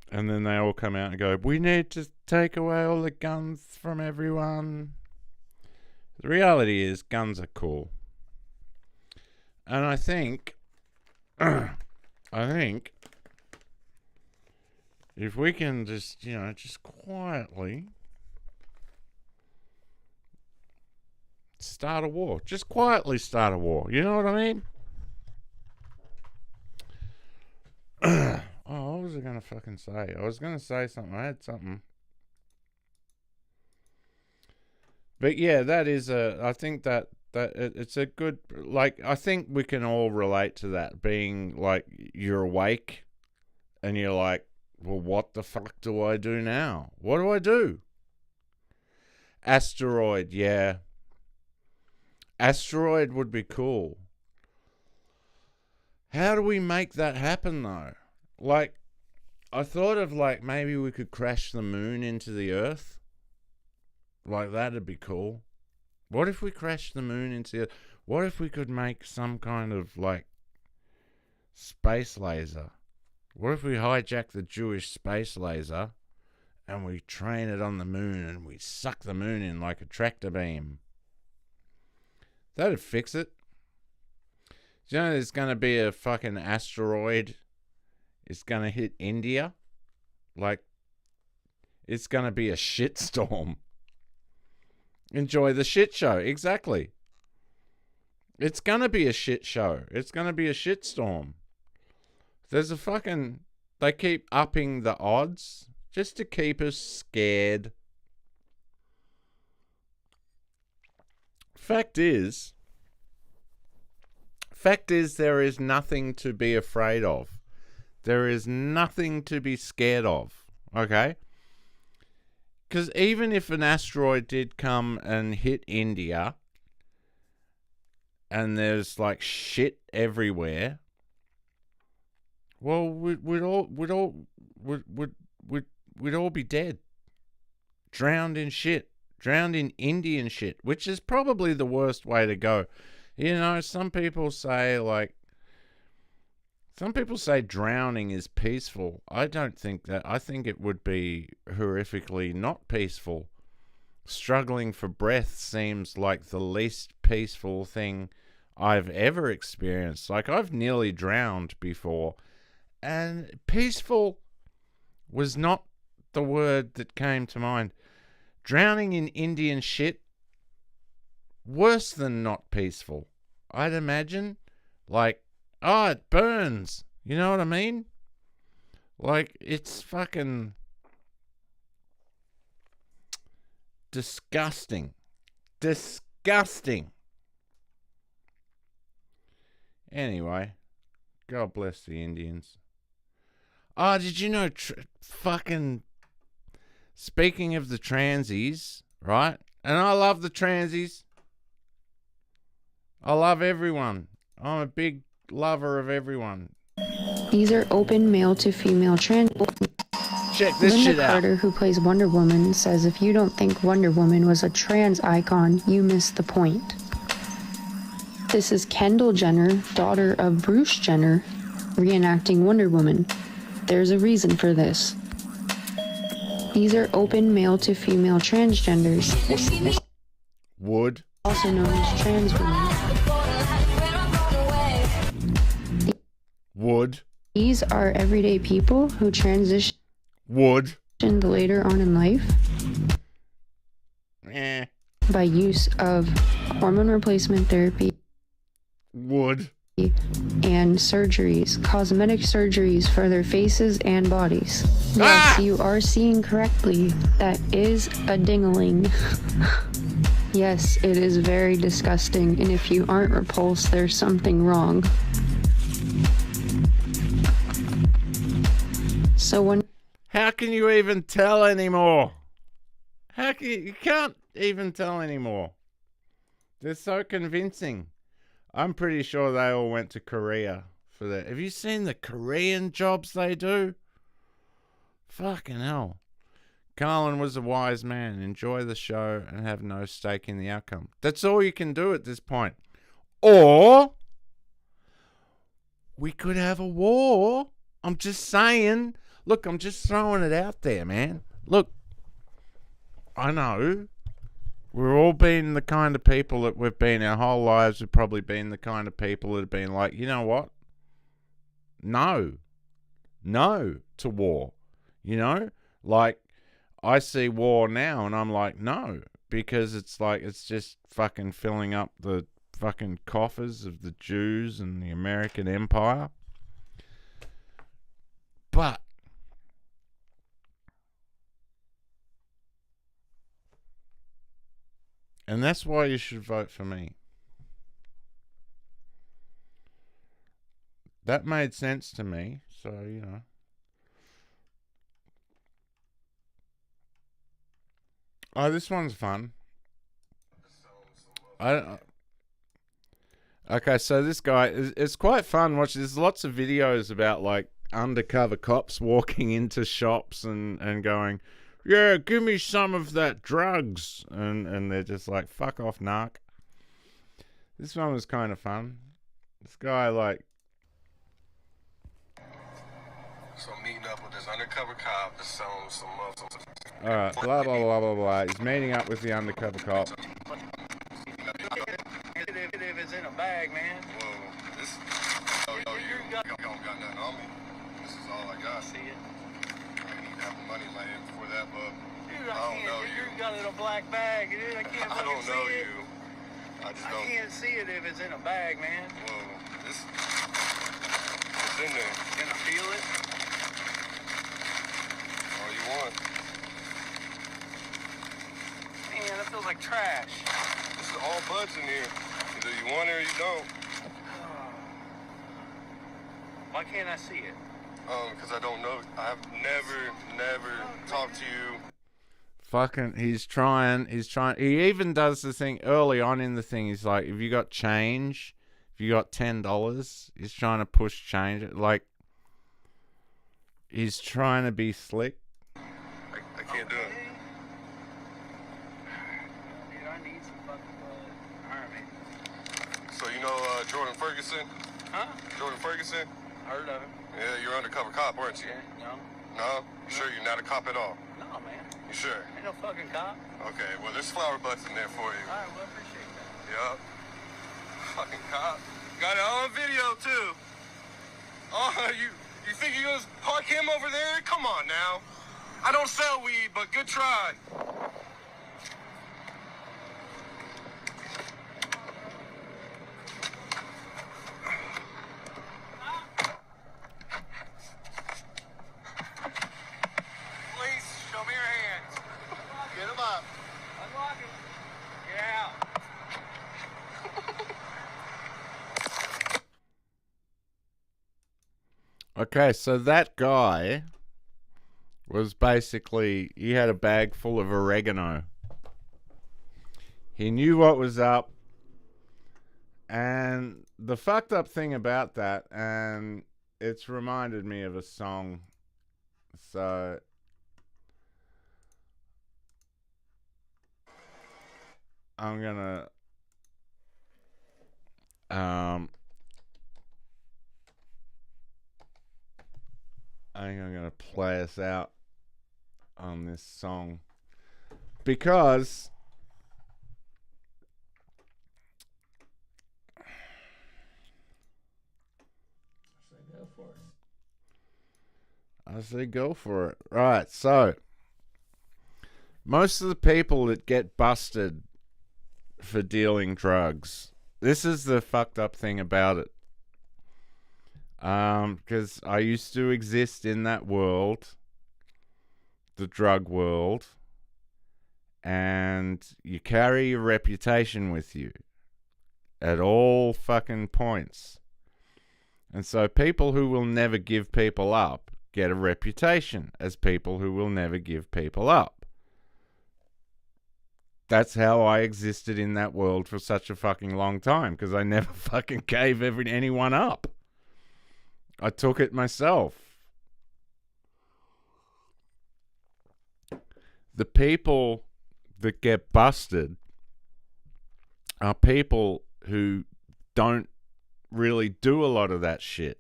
And then they all come out and go, we need to take away all the guns from everyone. The reality is, guns are cool. And I think, if we can just, just quietly start a war. Just quietly start a war. You know what I mean? Oh, what was I going to fucking say? I was going to say something. I had something. But yeah, that is I think that it's a good, like, I think we can all relate to that, being like, you're awake and you're like, well, what the fuck do I do now? What do I do? Asteroid, yeah. Asteroid would be cool. How do we make that happen, though? Like, I thought of, like, maybe we could crash the moon into the Earth. Like, that'd be cool. What if we crashed the moon into the Earth? What if we could make some kind of, like, space laser? What if we hijack the Jewish space laser and we train it on the moon and we suck the moon in like a tractor beam? That'd fix it. Do you know there's going to be a fucking asteroid? It's going to hit India. Like, it's going to be a shitstorm. Enjoy the shit show. Exactly. It's going to be a shit show. It's going to be a shitstorm. There's a fucking... They keep upping the odds just to keep us scared. Fact is, there is nothing to be afraid of. There is nothing to be scared of, okay? Because even if an asteroid did come and hit India, and there's like shit everywhere, well, we'd all be dead, drowned in shit, drowned in Indian shit, which is probably the worst way to go. You know, some people say drowning is peaceful. I don't think that. I think it would be horrifically not peaceful. Struggling for breath seems like the least peaceful thing I've ever experienced. Like, I've nearly drowned before, and peaceful was not the word that came to mind. Drowning in Indian shit, worse than not peaceful, I'd imagine. Like, oh, it burns. You know what I mean? Like, it's fucking disgusting. Disgusting. Anyway, God bless the Indians. Oh, did you know, fucking, speaking of the transies, right? And I love the transies. I love everyone. I'm a big lover of everyone. These are open male to female trans. Check this Linda shit out. Carter, who plays Wonder Woman, says if you don't think Wonder Woman was a trans icon, you missed the point. This is Kendall Jenner, daughter of Bruce Jenner, reenacting Wonder Woman. There's a reason for this. These are open male to female transgenders. Would. Also known as trans women. Would. These are everyday people who transition. Would. Later on in life. By use of hormone replacement therapy. Would. And surgeries, cosmetic surgeries for their faces and bodies. Yes, you are seeing correctly. That is a ding-a-ling. Yes, it is very disgusting, and if you aren't repulsed, there's something wrong. So when... How can you even tell anymore? How can you can't even tell anymore. They're so convincing. I'm pretty sure they all went to Korea for that. Have you seen the Korean jobs they do? Fucking hell. Carlin was a wise man. Enjoy the show and have no stake in the outcome. That's all you can do at this point. Or we could have a war. I'm just saying. Look, I'm just throwing it out there, man. Look, I know we've all been the kind of people that we've been our whole lives. We've probably been the kind of people that have been like, you know what? No to war. You know, like I see war now and I'm like, no, because it's like, it's just fucking filling up the fucking coffers of the Jews and the American Empire. But and that's why you should vote for me. That made sense to me, so, you know. Oh, this one's fun. Okay, so this guy, it's quite fun watching. There's lots of videos about, like, undercover cops walking into shops and going, yeah, give me some of that drugs. And they're just like, fuck off, narc. This one was kind of fun. This guy, like... So I'm meeting up with this undercover cop that's selling some muscles. Alright, blah, blah, blah, blah, blah. He's meeting up with the undercover cop. If it's in a bag, man. Whoa, this... Oh, you don't got nothing on me. This is all I got. See it? I need to have the money in my hand before that, but Dude, I don't know you. You got it in a black bag, dude. I can't I don't know see it. you. I just don't... I can't see it if it's in a bag, man. Whoa, this... It's in there. Can I feel it? All you want. Man, that feels like trash. This is all buds in here. Either you want it or you don't. Why can't I see it? Because I don't know. I've never talked to you. Fucking, he's trying. He even does the thing early on in the thing. He's like, if you got change, if you got $10, he's trying to push change. Like, he's trying to be slick. I can't do it. Dude, I need some fucking blood. Alright, man. So you know Jordan Ferguson? Huh? Jordan Ferguson? Heard of him. Yeah, you're an undercover cop, weren't you? Yeah, no. No? You sure you're not a cop at all? No, man. You sure? Ain't no fucking cop. Okay, well there's flower butts in there for you. Alright, well, I appreciate that. Yup. Fucking cop. Got it on video too. Oh, you think you're gonna park him over there? Come on now. I don't sell weed, but good try. Please, show me your hands. Get them up. Unlock him. Get out. Okay, so that guy was basically, he had a bag full of oregano. He knew what was up. And the fucked up thing about that, and it's reminded me of a song. So I'm gonna I think I'm gonna play us out on this song because I say go for it. Right, so most of the people that get busted for dealing drugs, this is the fucked up thing about it. Because I used to exist in that world, the drug world, and you carry your reputation with you at all fucking points. And so people who will never give people up get a reputation as people who will never give people up. That's how I existed in that world for such a fucking long time, because I never fucking gave anyone up. I took it myself. The people that get busted are people who don't really do a lot of that shit.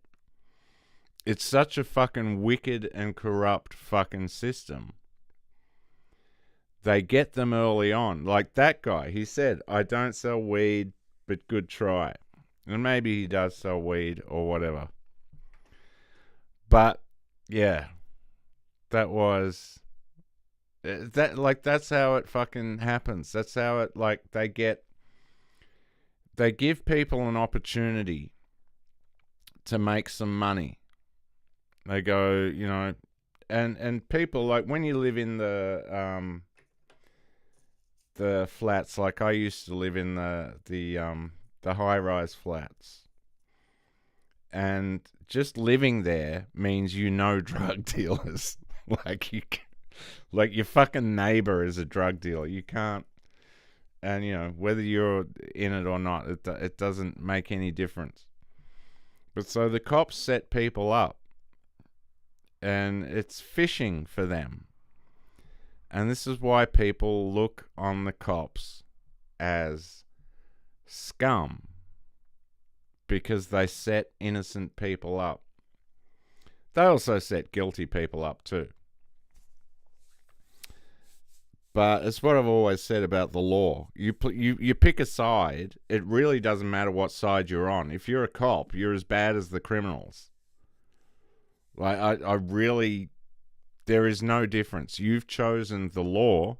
It's such a fucking wicked and corrupt fucking system. They get them early on. Like that guy, he said, I don't sell weed, but good try. And maybe he does sell weed or whatever. But yeah, that was that's how it fucking happens. That's how it, like, they give people an opportunity to make some money. They go, you know, and people, like, when you live in the flats, like I used to live in the high-rise flats. And just living there means you know drug dealers. Like your fucking neighbor is a drug dealer. You can't, and you know, whether you're in it or not, it doesn't make any difference. But so the cops set people up, and it's fishing for them. And this is why people look on the cops as scum. Because they set innocent people up. They also set guilty people up too. But it's what I've always said about the law. You pick a side. It really doesn't matter what side you're on. If you're a cop, you're as bad as the criminals. Like I really, there is no difference. You've chosen the law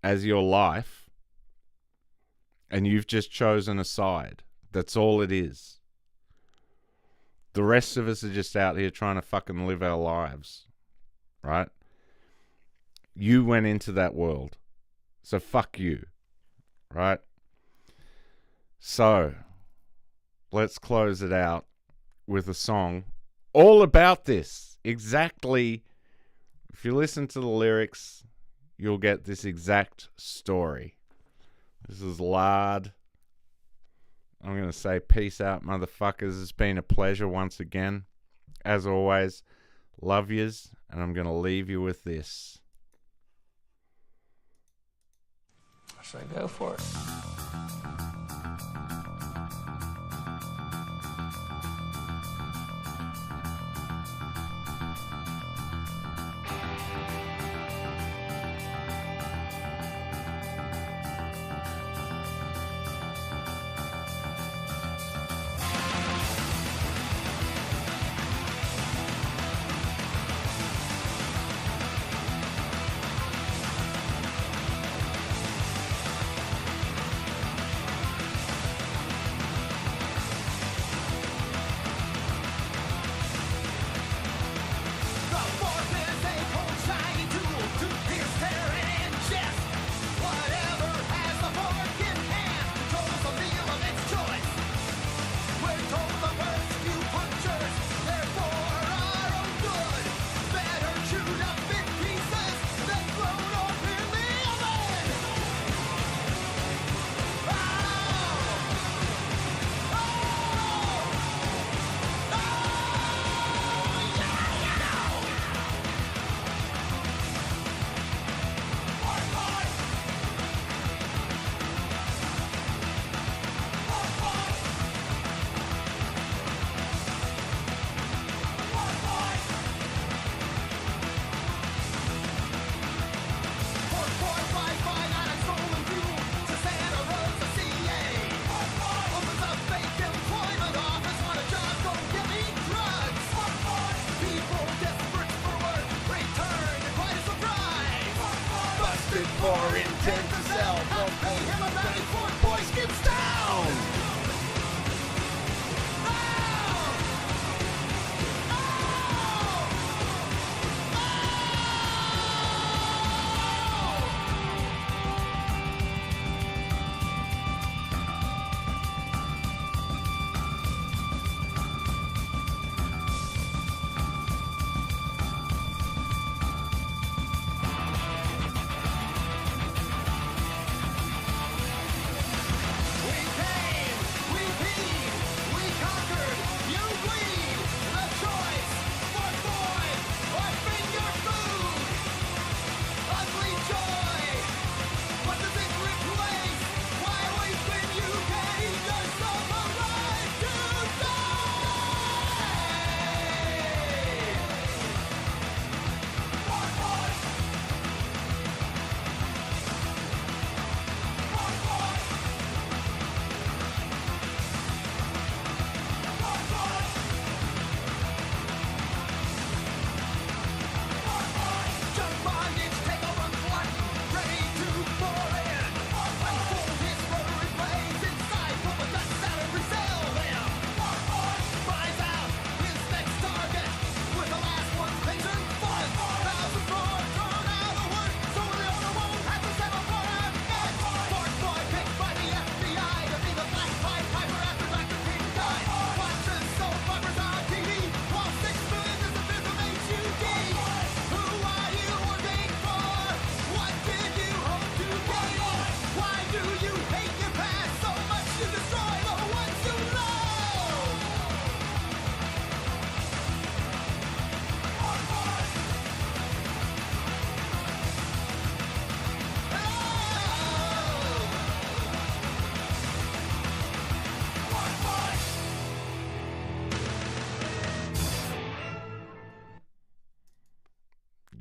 as your life, and you've just chosen a side. That's all it is. The rest of us are just out here trying to fucking live our lives. Right? You went into that world. So fuck you. right? So, let's close it out with a song all about this. Exactly. If you listen to the lyrics, you'll get this exact story. This is Lard. I'm going to say peace out, motherfuckers. It's been a pleasure once again. As always, love yous, and I'm going to leave you with this. So go for it. For intent to sell. Pay him a penny for boy skips down.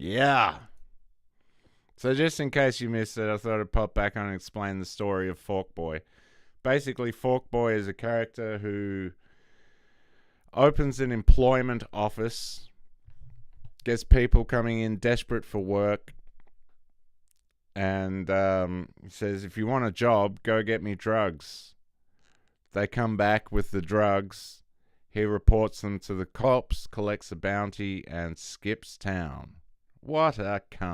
Yeah. So just in case you missed it, I thought I'd pop back on and explain the story of Forkboy. Basically, Forkboy is a character who opens an employment office, gets people coming in desperate for work, and says, if you want a job, go get me drugs. They come back with the drugs. He reports them to the cops, collects a bounty, and skips town. What a cunt.